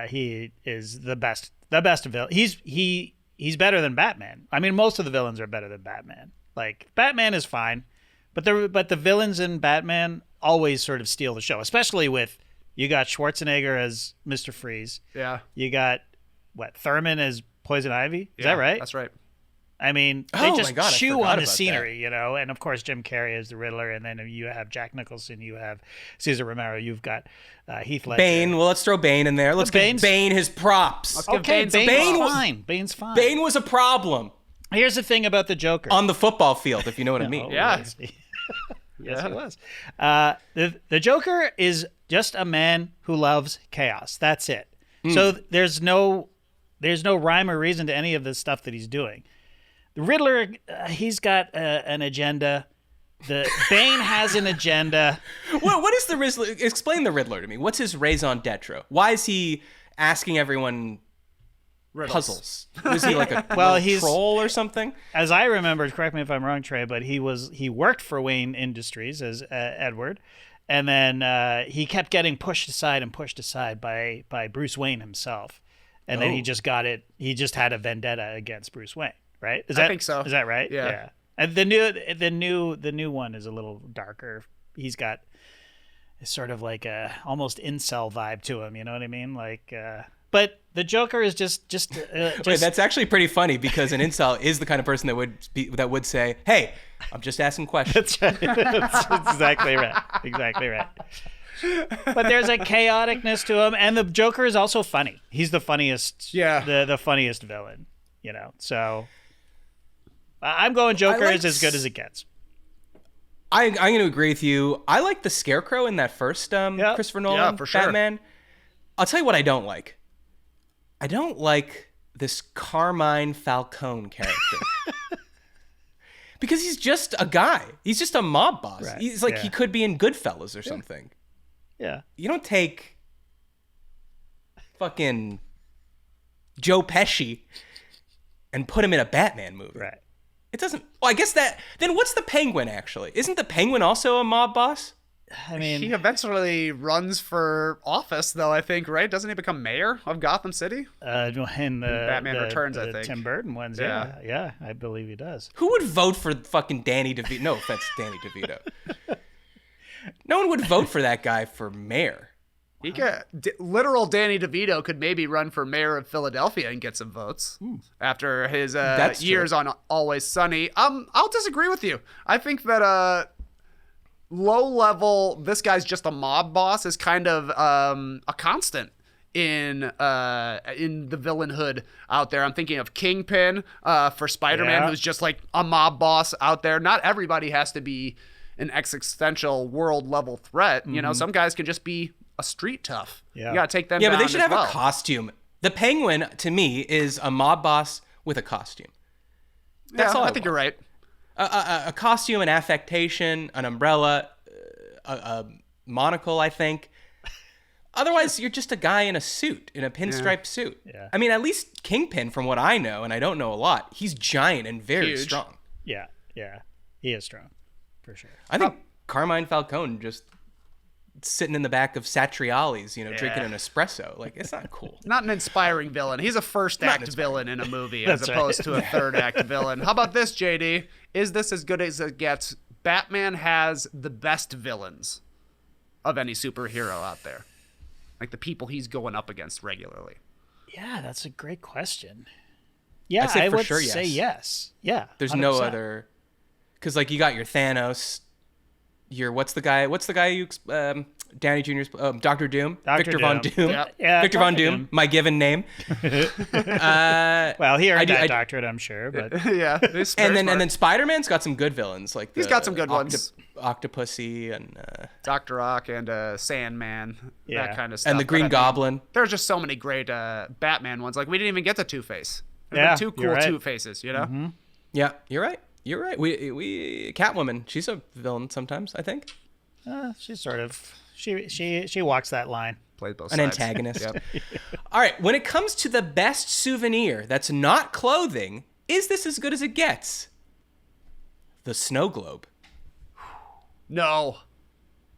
He is the best villain. He's better than Batman. I mean, most of the villains are better than Batman. Like, Batman is fine, but the villains in Batman always sort of steal the show, especially with, you got Schwarzenegger as Mr. Freeze. Yeah. You got, Thurman as Poison Ivy? Is that right? That's right. I mean, they just chew on the scenery, that. you know, and of course Jim Carrey is the Riddler, and then you have Jack Nicholson, you have Cesar Romero, you've got Heath Ledger. Bane, well, let's throw Bane in there. Let's give Bane his props. Bane's fine. Bane's fine. Bane was a problem. Here's the thing about the Joker. On the football field, if you know what I mean. Yeah. Yes, he was. The Joker is just a man who loves chaos. That's it. So there's no rhyme or reason to any of the stuff that he's doing. The Riddler, he's got an agenda. The Bane has an agenda. What is the Riddler? Explain the Riddler to me. What's his raison d'etre? Why is he asking everyone puzzles? Was he like a troll or something? As I remember, correct me if I'm wrong, Trey, but he worked for Wayne Industries as Edward, and then he kept getting pushed aside by Bruce Wayne himself, and then he just got it. He just had a vendetta against Bruce Wayne. Right? I think so. Is that right? Yeah. And the new one is a little darker. He's got sort of like a almost incel vibe to him. You know what I mean? Like, but the Joker is just. Wait, that's actually pretty funny because an incel is the kind of person that would say, "Hey, I'm just asking questions." That's right. That's exactly right. Exactly right. But there's a chaoticness to him, and the Joker is also funny. He's the funniest. Yeah. The funniest villain. You know, so. I'm going Joker is as good as it gets. I'm going to agree with you. I like the Scarecrow in that first Christopher Nolan Batman. I'll tell you what I don't like. I don't like this Carmine Falcone character. Because he's just a guy. He's just a mob boss. Right. He's like he could be in Goodfellas or something. Yeah. You don't take fucking Joe Pesci and put him in a Batman movie. Right. It doesn't. Well, I guess that. Then what's the Penguin actually? Isn't the Penguin also a mob boss? I mean, he eventually runs for office, though. I think, right? Doesn't he become mayor of Gotham City? In Batman Returns, I think. Tim Burton ones. Yeah, I believe he does. Who would vote for fucking Danny DeVito? No offense, Danny DeVito. No one would vote for that guy for mayor. He could, literal Danny DeVito could maybe run for mayor of Philadelphia and get some votes after his years on Always Sunny. I'll disagree with you. I think that low level, this guy's just a mob boss is kind of a constant in the villainhood out there. I'm thinking of Kingpin for Spider-Man, who's just like a mob boss out there. Not everybody has to be an existential world level threat. You know, some guys can just be a street tough. Yeah. You got to take them down. Yeah, but they should have a costume. The Penguin, to me, is a mob boss with a costume. That's all I think you're right. A costume, an affectation, an umbrella, a monocle, I think. Otherwise, you're just a guy in a suit, in a pinstripe suit. Yeah. I mean, at least Kingpin, from what I know, and I don't know a lot, he's giant and very strong. Yeah. He is strong, for sure. I think Carmine Falcone just sitting in the back of Satriali's, drinking an espresso. Like, it's not cool. Not an inspiring villain. He's a first act villain in a movie as opposed to a third act villain. How about this, JD? Is this as good as it gets Batman has the best villains of any superhero out there. Like the people he's going up against regularly. Yeah, that's a great question. Yeah, say I for would sure say yes. Yeah. There's 100%. no other, because like you got your Thanos, your what's the guy you Downey Jr.'s Doctor Doom, Victor Von Doom, Victor Von Doom, my given name. Well, he earned that doctorate, I'm sure, but Yeah. and then Spider-Man's got some good villains, like He's got some good ones. Octopussy and Dr. Ock and Sandman, that kind of stuff. and the Green Goblin. There's just so many great Batman ones. Like we didn't even get to Two-Face. Yeah, two cool you're right. Two-Faces, you know? Mm-hmm. Yeah, you're right. You're right. We Catwoman, she's a villain sometimes, I think. she's sort of she walks that line. Played both An sides. antagonist. Yep. All right, when it comes to the best souvenir that's not clothing, is this as good as it gets? The snow globe. No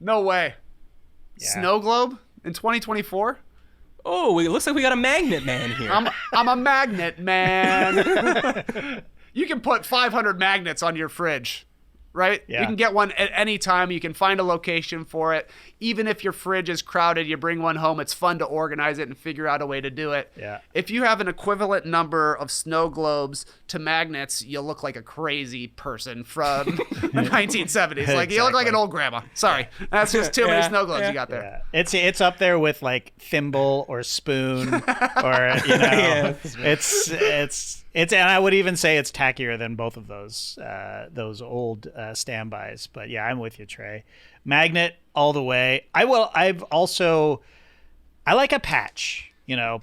way. Yeah. Snow globe in 2024? Oh, it looks like we got a magnet man here. I'm a magnet man. You can put 500 magnets on your fridge, right? Yeah. You can get one at any time. You can find a location for it. Even if your fridge is crowded, you bring one home. It's fun to organize it and figure out a way to do it. Yeah. If you have an equivalent number of snow globes to magnets, you look like a crazy person from the 1970s. Like you look like an old grandma. Sorry, that's just too many snow globes you got there. Yeah. It's up there with like thimble or spoon or it's and I would even say it's tackier than both of those old standbys. But yeah, I'm with you, Trey. Magnet all the way. I like a patch.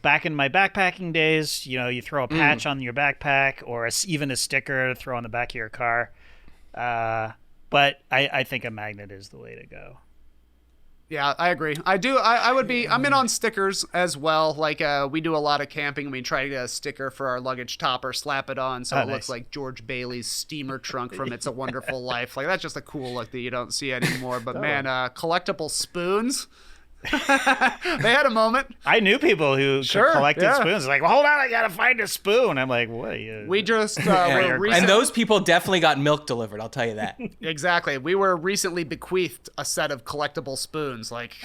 Back in my backpacking days, you throw a patch on your backpack or even a sticker to throw on the back of your car. But I think a magnet is the way to go. Yeah, I agree. I'm in on stickers as well. Like we do a lot of camping. We try to get a sticker for our luggage topper, slap it on so it looks like George Bailey's steamer trunk from It's a Wonderful Life. Like that's just a cool look that you don't see anymore. But man, collectible spoons. They had a moment. I knew people who collected spoons. Like, well, hold on, I gotta find a spoon. I'm like, what? We just and those people definitely got milk delivered. I'll tell you that. Exactly. We were recently bequeathed a set of collectible spoons. Like,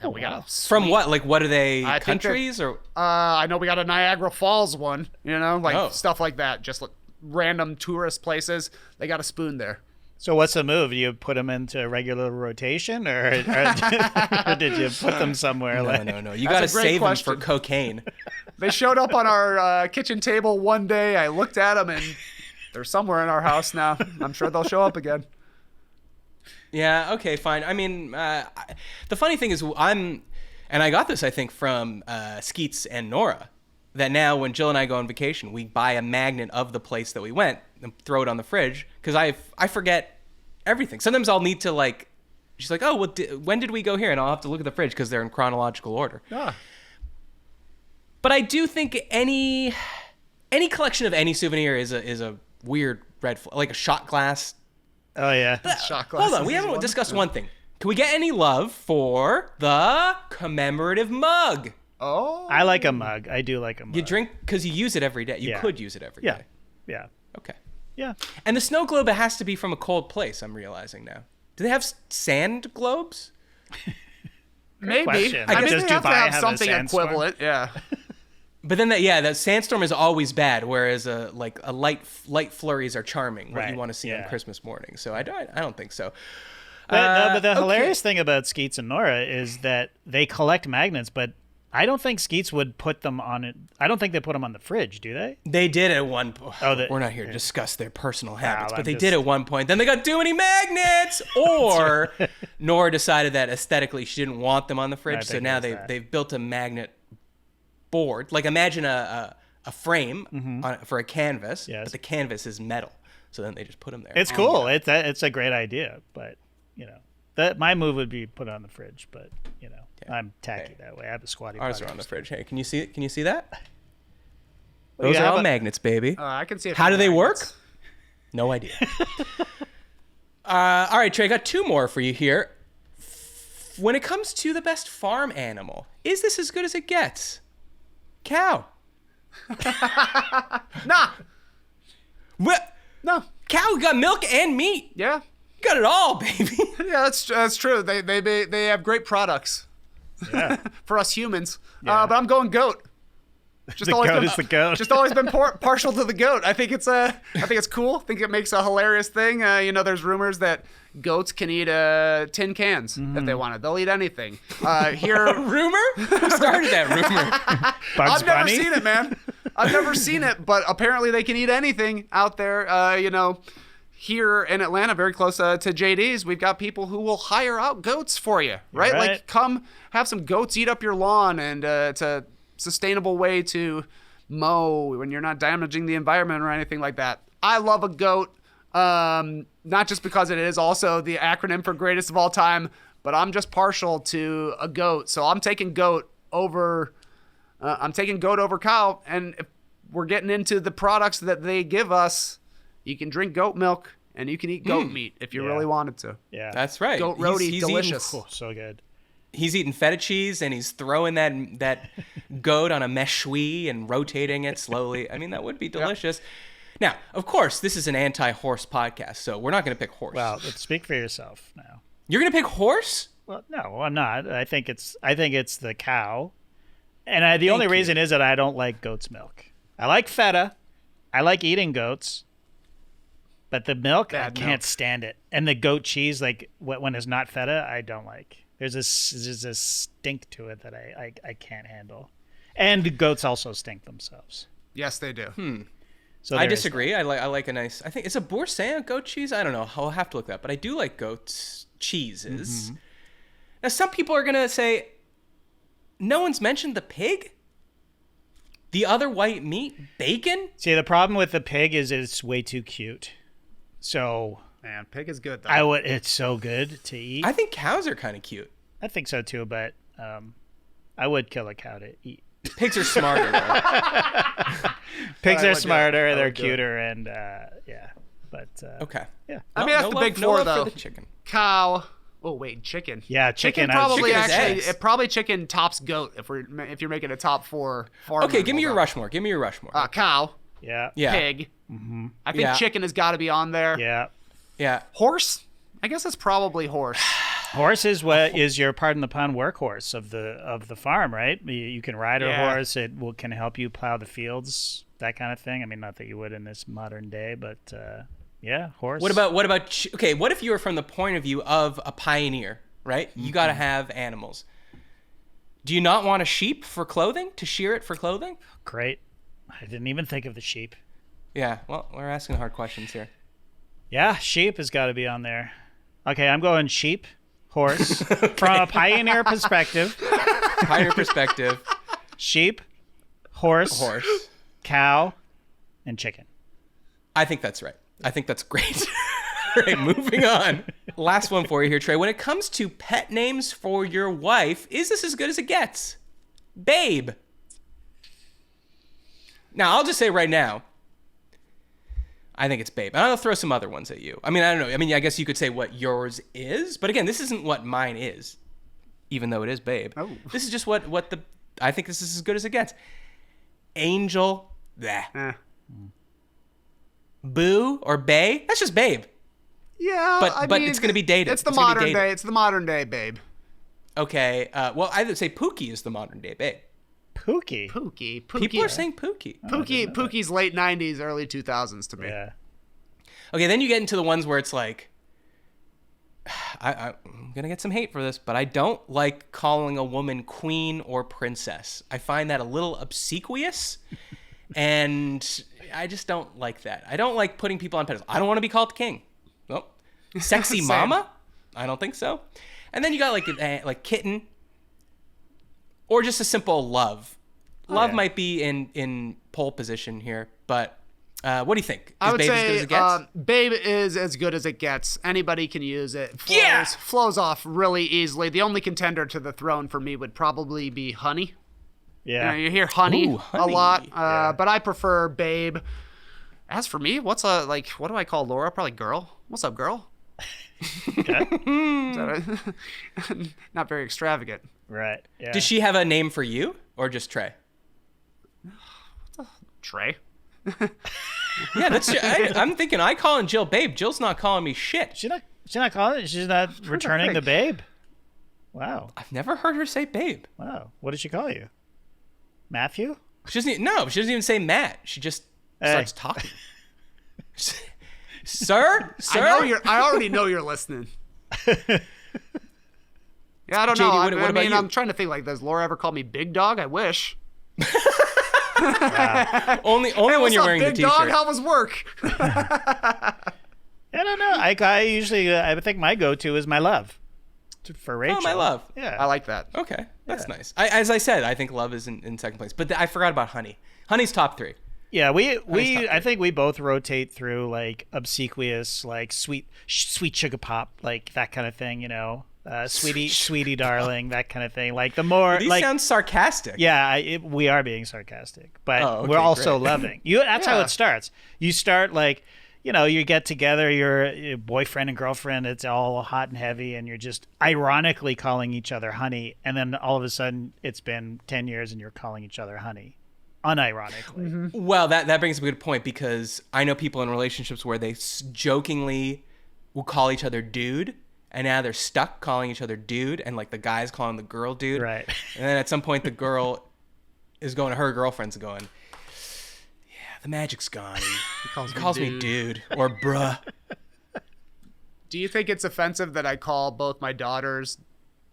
we got from what? Like, what are they? Countries or? I know we got a Niagara Falls one. Stuff like that. Just like random tourist places. They got a spoon there. So what's the move? Do you put them into regular rotation, or did you put them somewhere? No. You got to save them for cocaine. They showed up on our kitchen table one day. I looked at them, and they're somewhere in our house now. I'm sure they'll show up again. Yeah, okay, fine. I mean, the funny thing is and I got this, I think, from Skeets and Nora, that now when Jill and I go on vacation, we buy a magnet of the place that we went and throw it on the fridge because I forget everything. Sometimes I'll need to she's like, oh, well, when did we go here? And I'll have to look at the fridge because they're in chronological order. Ah. But I do think any collection of any souvenir is a weird red flag, like a shot glass. Oh yeah, shot glass. Hold on, we haven't discussed one thing. Can we get any love for the commemorative mug? Oh, I like a mug. I do like a mug. You drink because you use it every day. You could use it every day. Yeah. Okay. Yeah. And the snow globe, it has to be from a cold place, I'm realizing now. Do they have sand globes? Maybe. Question. I guess Does they have to Dubai have have a something sandstorm? equivalent. Yeah. But then that sandstorm is always bad, whereas a light flurries are charming. What you want to see on Christmas morning. So I don't think so. But the hilarious thing about Skeets and Nora is that they collect magnets, but I don't think Skeets would put them on it. I don't think they put them on the fridge, do they? They did at one point. We're not here to discuss their personal habits, but they did at one point. Then they got too many magnets, or Nora decided that aesthetically she didn't want them on the fridge, so now they've built a magnet board. Like imagine a frame for a canvas, but the canvas is metal. So then they just put them there. It's cool. It's a great idea, but my move would be put it on the fridge, but I'm tacky that way. I have a squatty. Ours are on the fridge. Hey, can you see it? Can you see that? Well, Those are all magnets, baby. I can see it. How do they work? No idea. All right, Trey, I got two more for you here. When it comes to the best farm animal, is this as good as it gets? Cow. Nah. What? No. Cow got milk and meat. Yeah. got it all, baby. Yeah, that's true. They have great products. Yeah. For us humans. Yeah. But I'm going goat. The goat is the goat. Just always been partial to the goat. I think it's cool. I think it makes a hilarious thing. There's rumors that goats can eat tin cans if they wanted. They'll eat anything. Here, Rumor? Who started that rumor? Bugs I've never Bunny? seen it, man. I've never seen it, but apparently they can eat anything out there. Here in Atlanta, very close to JD's, we've got people who will hire out goats for you, right? Right. Like, come have some goats eat up your lawn, and it's a sustainable way to mow when you're not damaging the environment or anything like that. I love a goat, not just because it is also the acronym for greatest of all time, but I'm just partial to a goat. So I'm taking goat over cow, and if we're getting into the products that they give us, you can drink goat milk and you can eat goat meat if you really wanted to. Yeah. That's right. Goat roti, He's delicious. Oh, so good. He's eating feta cheese and he's throwing that goat on a meshui and rotating it slowly. I mean, that would be delicious. Now, of course, this is an anti-horse podcast, so we're not going to pick horse. Well, let's speak for yourself now. You're going to pick horse? Well, no, I'm not. I think it's the cow. And the only reason is that I don't like goat's milk. I like feta. I like eating goats. But the milk, I can't stand it. And the goat cheese, like when it's not feta, I don't like. There's a stink to it that I can't handle. And goats also stink themselves. Yes, they do. So I disagree. I like a nice. I think it's a Boursin goat cheese. I don't know. I'll have to look that up. But I do like goat's cheeses. Now, some people are gonna say, no one's mentioned the pig, the other white meat, bacon. See, the problem with the pig is it's way too cute. So Man, pig is good though. it's so good to eat. I think cows are kind of cute. I think so too, but I would kill a cow to eat. Pigs are smarter, though. Pigs I are would do it. smarter, I they're would do it. cuter, and yeah. But Okay. yeah, I mean, that's no the love- big no four love though. for the chicken. Cow. Oh wait, chicken. Yeah, chicken. Probably Chicken is actually, eggs. probably chicken tops goat if you're making a top four. farm Okay, give me your animals. Rushmore. Give me your Rushmore. Cow, yeah, yeah. pig. I think Yeah. chicken has got to be on there. yeah. Yeah. Horse. I guess it's probably horse. Horse is what is your, pardon the pun, workhorse of the farm, right? You can ride a Yeah. horse. It can help you plow the fields, that kind of thing. I mean, not that you would in this modern day, but yeah, horse. What about okay, what if you were from the point of view of a pioneer, right? You got to have animals. Do you not want a sheep for clothing? To shear it for clothing? Great. I didn't even think of the sheep. Yeah, well, we're asking hard questions here. Yeah, sheep has got to be on there. Okay, I'm going sheep, horse. From a pioneer perspective, Pioneer perspective, sheep, horse, cow, and chicken. I think that's right. I think that's great. All right, moving on. Last one for you here, Trey. When it comes to pet names for your wife, is this as good as it gets? Babe. Now, I'll just say right now, I think it's Babe. And I'll throw some other ones at you. I mean, I don't know. I mean, I guess you could say what yours is. But again, this isn't what mine is, even though it is Babe. Oh. This is just what I think this is as good as it gets. Angel. Bleh. Boo or Bae. That's just Babe. Yeah, But- I but mean, it's gonna be dated. It's the It's gonna be modern dated. day. It's the modern day, babe. Okay. Well, I would say Pookie is the modern day Babe. Pookie. Pookie. People are saying Pookie. Pookie's late '90s, early 2000s to me. Yeah. Okay, then you get into the ones where it's like, I'm gonna get some hate for this, but I don't like calling a woman queen or princess. I find that a little obsequious, and I just don't like that. I don't like putting people on pedestals. I don't want to be called king. Nope. Sexy Same. mama? I don't think so. And then you got like kitten, or just a simple love. Love yeah. might be in pole position here, but what do you think? Is I would Babe as good as say it gets? Babe is as good as it gets. Anybody can use it. Yeah! Flows off really easily. The only contender to the throne for me would probably be Honey. Yeah. You hear honey, Ooh, honey. a lot, Yeah. but I prefer Babe. As for me, what do I call Laura? Probably girl. What's up, girl? Okay. Is that not very extravagant. Right. Yeah. Does she have a name for you or just Trey? Trey. Yeah, that's. I'm thinking I calling Jill Babe. Jill's not calling me shit. She's not. She's not calling it. She's not returning the babe. Wow. I've never heard her say babe. Wow. What did she call you? Matthew? She doesn't even say Matt. She just starts talking. Sir? I already know you're listening. Yeah, I don't know. JD, what about you? I'm trying to think, like, does Laura ever call me Big Dog? I wish. Wow. Only when you're wearing the Big t-shirt. Dog, how was work? I don't know. I usually, I think my go-to is my love for Rachel. Oh, my love. Yeah. I like that. Okay, that's nice. As I said, I think love is in second place. But I forgot about Honey. Honey's top 3. Yeah, I think we both rotate through like obsequious, like sweet sugar pop, like that kind of thing, you know. Sweetie darling, that kind of thing. Like the more These like sound sarcastic. Yeah, we are being sarcastic, but okay, we're also great. loving. That's how it starts. You start like, you know, you get together, your boyfriend and girlfriend, it's all hot and heavy, and you're just ironically calling each other honey, and then all of a sudden it's been 10 years and you're calling each other honey. Unironically. Mm-hmm. Well, that brings up a good point, because I know people in relationships where they jokingly will call each other dude, and now they're stuck calling each other dude, and like the guy's calling the girl dude. Right. And then at some point the girl is going to her girlfriend's and going, yeah, the magic's gone. He calls me dude or bruh. Do you think it's offensive that I call both my daughters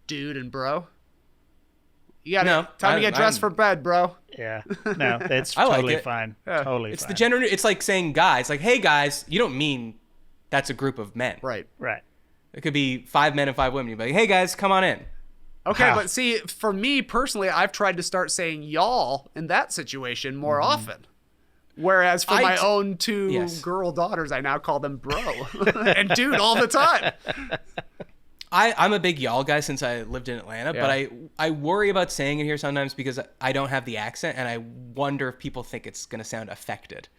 dude and bro? You gotta time to get dressed for bed, bro. Yeah. No, it's I like totally it. fine. Yeah. Totally It's fine. the gender. It's like saying guys. Like, hey guys, you don't mean that's a group of men. Right. Right. It could be 5 men and 5 women. You'd be like, hey guys, come on in. Okay, Wow. but see, for me personally, I've tried to start saying y'all in that situation more often. Whereas for my own 2 girl daughters, I now call them bro and dude all the time. I'm a big y'all guy since I lived in Atlanta, but I worry about saying it here sometimes because I don't have the accent, and I wonder if people think it's going to sound affected.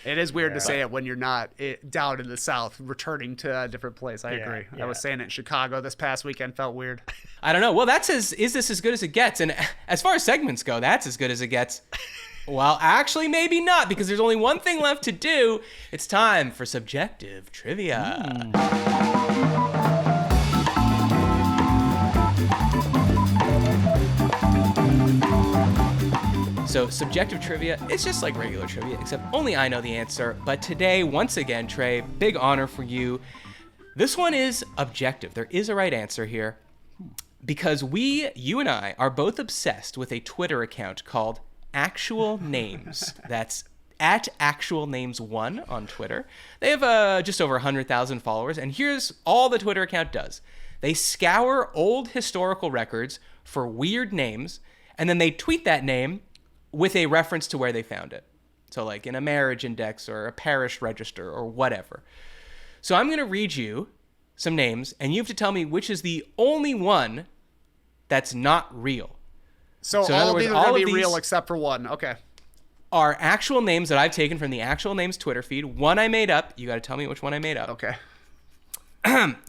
It is weird to say it when you're not down in the South, returning to a different place. I agree. yeah. I was saying it in Chicago this past weekend. Felt weird. I don't know. Well, is this as good as it gets? And as far as segments go, that's as good as it gets. Well, actually, maybe not, because there's only one thing left to do. It's time for subjective trivia. So subjective trivia, it's just like regular trivia, except only I know the answer. But today, once again, Trey, big honor for you. This one is objective. There is a right answer here, because you and I are both obsessed with a Twitter account called Actual Names. That's at Actual Names 1 on Twitter. They have just over 100,000 followers, and here's all the Twitter account does. They scour old historical records for weird names, and then they tweet that name with a reference to where they found it. So like in a marriage index or a parish register or whatever. So I'm going to read you some names, and you have to tell me which is the only one that's not real. So in all other of words, these are all going of to be real these except for one. Okay. are actual names that I've taken from the Actual Names Twitter feed. One I made up. You got to tell me which one I made up. Okay.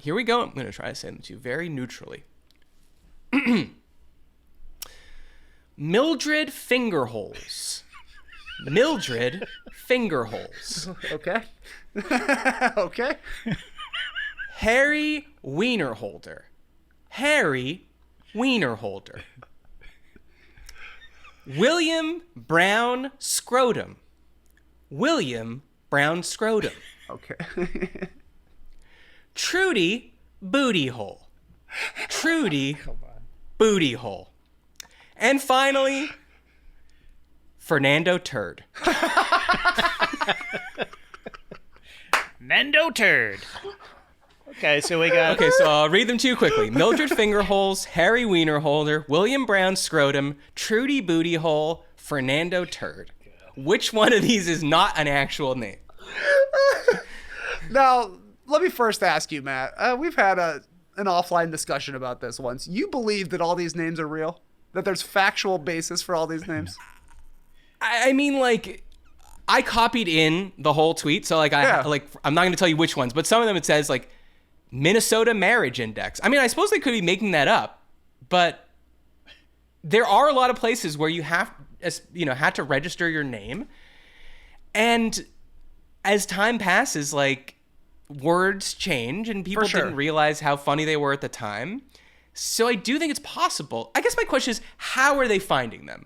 Here we go. I'm going to try to say them to you very neutrally. Mildred Fingerholes. Mildred Fingerholes. Okay. Okay. Harry Wienerholder. Harry Wienerholder. William Brown Scrotum. William Brown Scrotum. Okay. Trudy Booty Hole. Trudy Booty Hole. And finally, Fernando Turd. Nendo Turd. Okay, so we got... Okay, so I'll read them to you quickly. Mildred Fingerholes, Harry Wienerholder, William Brown Scrotum, Trudy Booty Hole, Fernando Turd. Which one of these is not an actual name? Now, let me first ask you, Matt. We've had an offline discussion about this once. You believe that all these names are real? That there's factual basis for all these names? I mean, like, I copied in the whole tweet, so like I'm not going to tell you which ones, but some of them it says like Minnesota Marriage Index. I mean, I suppose they could be making that up, but there are a lot of places where you had to register your name, and as time passes, like words change and people sure. didn't realize how funny they were at the time. So I do think it's possible. I guess my question is, how are they finding them?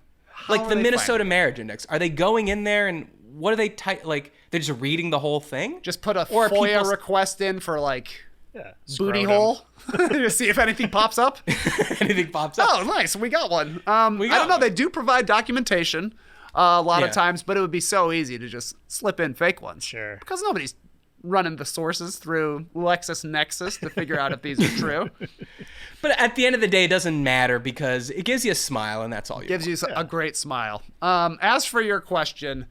Like the Minnesota Marriage Index, are they going in there and what are they like? They're just reading the whole thing? Just put a FOIA request in for like booty scrotum. hole to see if anything pops up. Anything pops up? Oh, nice. We got one. I don't know. They do provide documentation a lot of times, but it would be so easy to just slip in fake ones. Sure. Because nobody's running the sources through LexisNexis to figure out if these are true. But at the end of the day, it doesn't matter because it gives you a smile and that's all you Gives want. you a great smile. As for your question,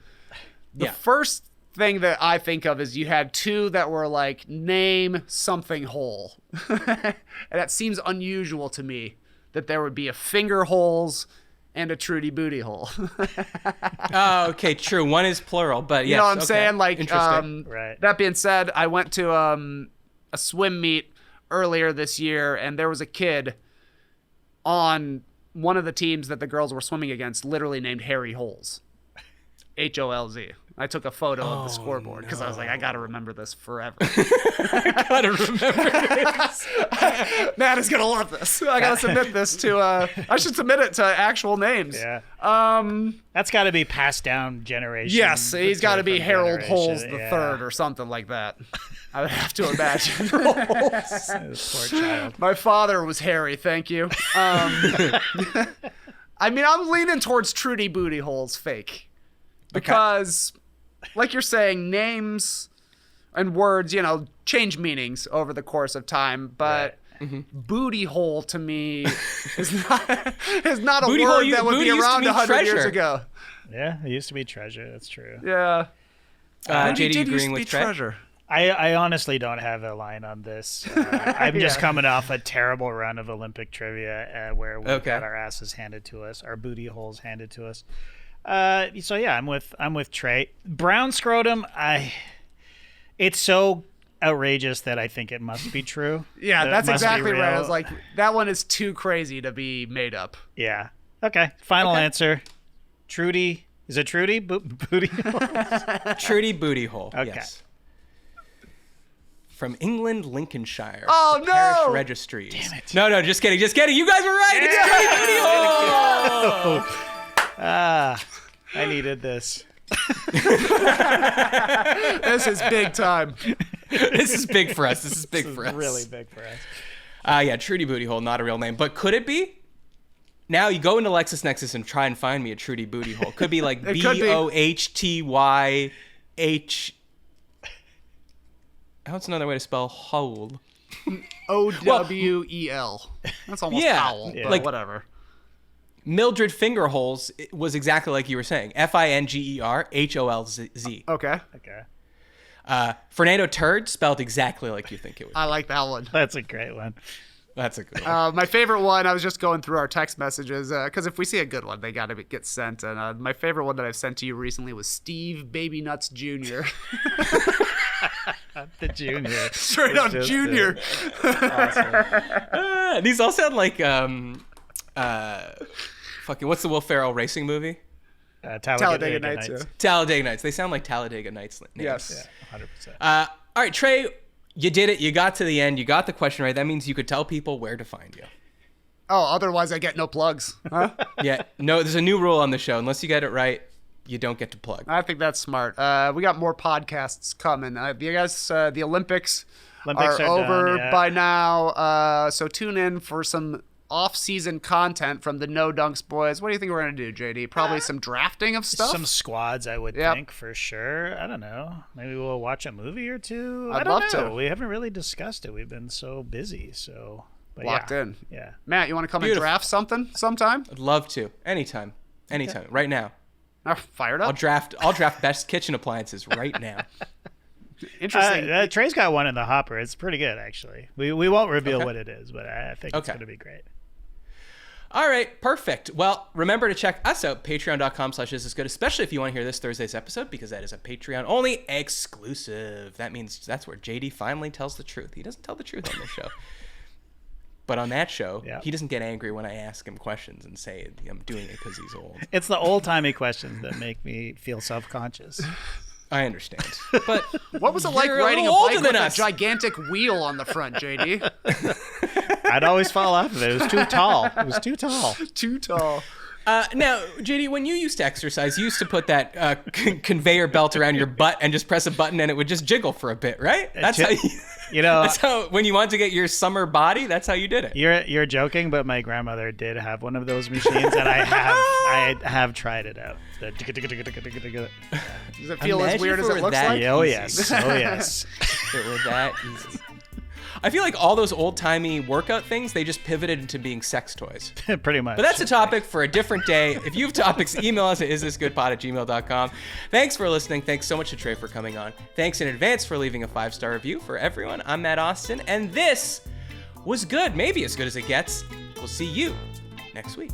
the first thing that I think of is you had two that were like, name something hole. And that seems unusual to me that there would be a finger holes and a Trudy booty hole. Oh, okay, true. One is plural, but yes. You know what I'm saying? Like, interesting. Right. That being said, I went to a swim meet earlier this year, and there was a kid on one of the teams that the girls were swimming against literally named Harry Holes. Holz. I took a photo of the scoreboard because I was like, I got to remember this forever. I gotta remember this. Matt is going to love this. I got to submit this to, I should submit it to actual names. Yeah. That's got to be passed down generation. Yes, he's got to be from Harold generation. Holes the third or something like that. I would have to imagine. Poor child. My father was Harry, thank you. I mean, I'm leaning towards Trudy Booty Holes fake. Because, like you're saying, names and words, change meanings over the course of time. But booty hole to me is not a Booty word hole, that would booty be used to around mean 100 years treasure. ago. Yeah, it used to be treasure. That's true. Yeah. JD did used agreeing to with be Trey? treasure. I honestly don't have a line on this. I'm just coming off a terrible run of Olympic trivia where we got our asses handed to us, our booty holes handed to us. So yeah, I'm with Trey. Brown scrotum, it's so outrageous that I think it must be true. Yeah, That that's must be exactly right. I real. was like, that one is too crazy to be made up. Yeah. Okay. Final answer. Trudy. Is it Trudy? Booty hole? Trudy booty hole. Okay. Yes. From England, Lincolnshire. Oh, the no! Parish registries. Damn it. No, just kidding. You guys were right. It's Trudy booty hole. I needed this. This is big time. This is big for us. This is Really big for us. Yeah, Trudy booty hole, not a real name. But could it be? Now you go into LexisNexis and try and find me a Trudy booty hole. Could be like BOHTYH. How's another way to spell hole? OWEL. That's almost howl, but like whatever. Mildred Fingerholes was exactly like you were saying. FINGERHOLZ. Okay. Fernando Turd spelled exactly like you think it would. I like that one. That's a great one. That's a good one. My favorite one, I was just going through our text messages, because if we see a good one, they got to get sent. And my favorite one that I've sent to you recently was Steve Baby Nuts Jr. The junior. Straight up Junior. These all sound like fucking what's the Will Ferrell racing movie? Talladega Nights. Nights. Talladega Nights. They sound like Talladega Nights names. Yes. Yeah, 100%. All right, Trey, you did it. You got to the end. You got the question right. That means you could tell people where to find you. Oh, otherwise I get no plugs. Huh? Yeah. No, there's a new rule on the show. Unless you get it right, you don't get to plug. I think that's smart. We got more podcasts coming. You guys, the Olympics are over done, by now. So tune in for some off-season content from the No Dunks boys. What do you think we're going to do, JD? Probably some drafting of stuff? Some squads, I would think, for sure. I don't know. Maybe we'll watch a movie or two. I'd I don't love know. to. We haven't really discussed it. We've been so busy. So but Locked yeah. in. Yeah. Matt, you want to come Beautiful. and draft something sometime? I'd love to. Anytime. Right now. Fired I'll up. draft best kitchen appliances right now. Interesting. Trey's got one in the hopper. It's pretty good, actually. We won't reveal what it is, but I think it's going to be great. All right, perfect. Well, remember to check us out, patreon.com/thisisgood, especially if you want to hear this Thursday's episode, because that is a Patreon-only exclusive. That means that's where JD finally tells the truth. He doesn't tell the truth on this show. But on that show, he doesn't get angry when I ask him questions and say I'm doing it because he's old. It's the old-timey questions that make me feel self-conscious. I understand. But What was it like you're riding a little bike older with than a us. gigantic wheel on the front, JD? I'd always fall off of it. It was too tall. It was too tall. Too tall. Now, JD, when you used to exercise, you used to put that conveyor belt around your butt and just press a button and it would just jiggle for a bit, right? That's how You know, that's how, when you wanted to get your summer body, that's how you did it. you're joking, but my grandmother did have one of those machines, and I have tried it out. Does it feel as Imagine weird if as it it were looks that like? Oh yes, oh yes. It were that easy. I feel like all those old-timey workout things, they just pivoted into being sex toys. Pretty much. But that's a topic for a different day. If you have topics, email us at isthisgoodpod@gmail.com. Thanks for listening. Thanks so much to Trey for coming on. Thanks in advance for leaving a 5-star review for everyone. I'm Matt Austin, and this was good. Maybe as good as it gets. We'll see you next week.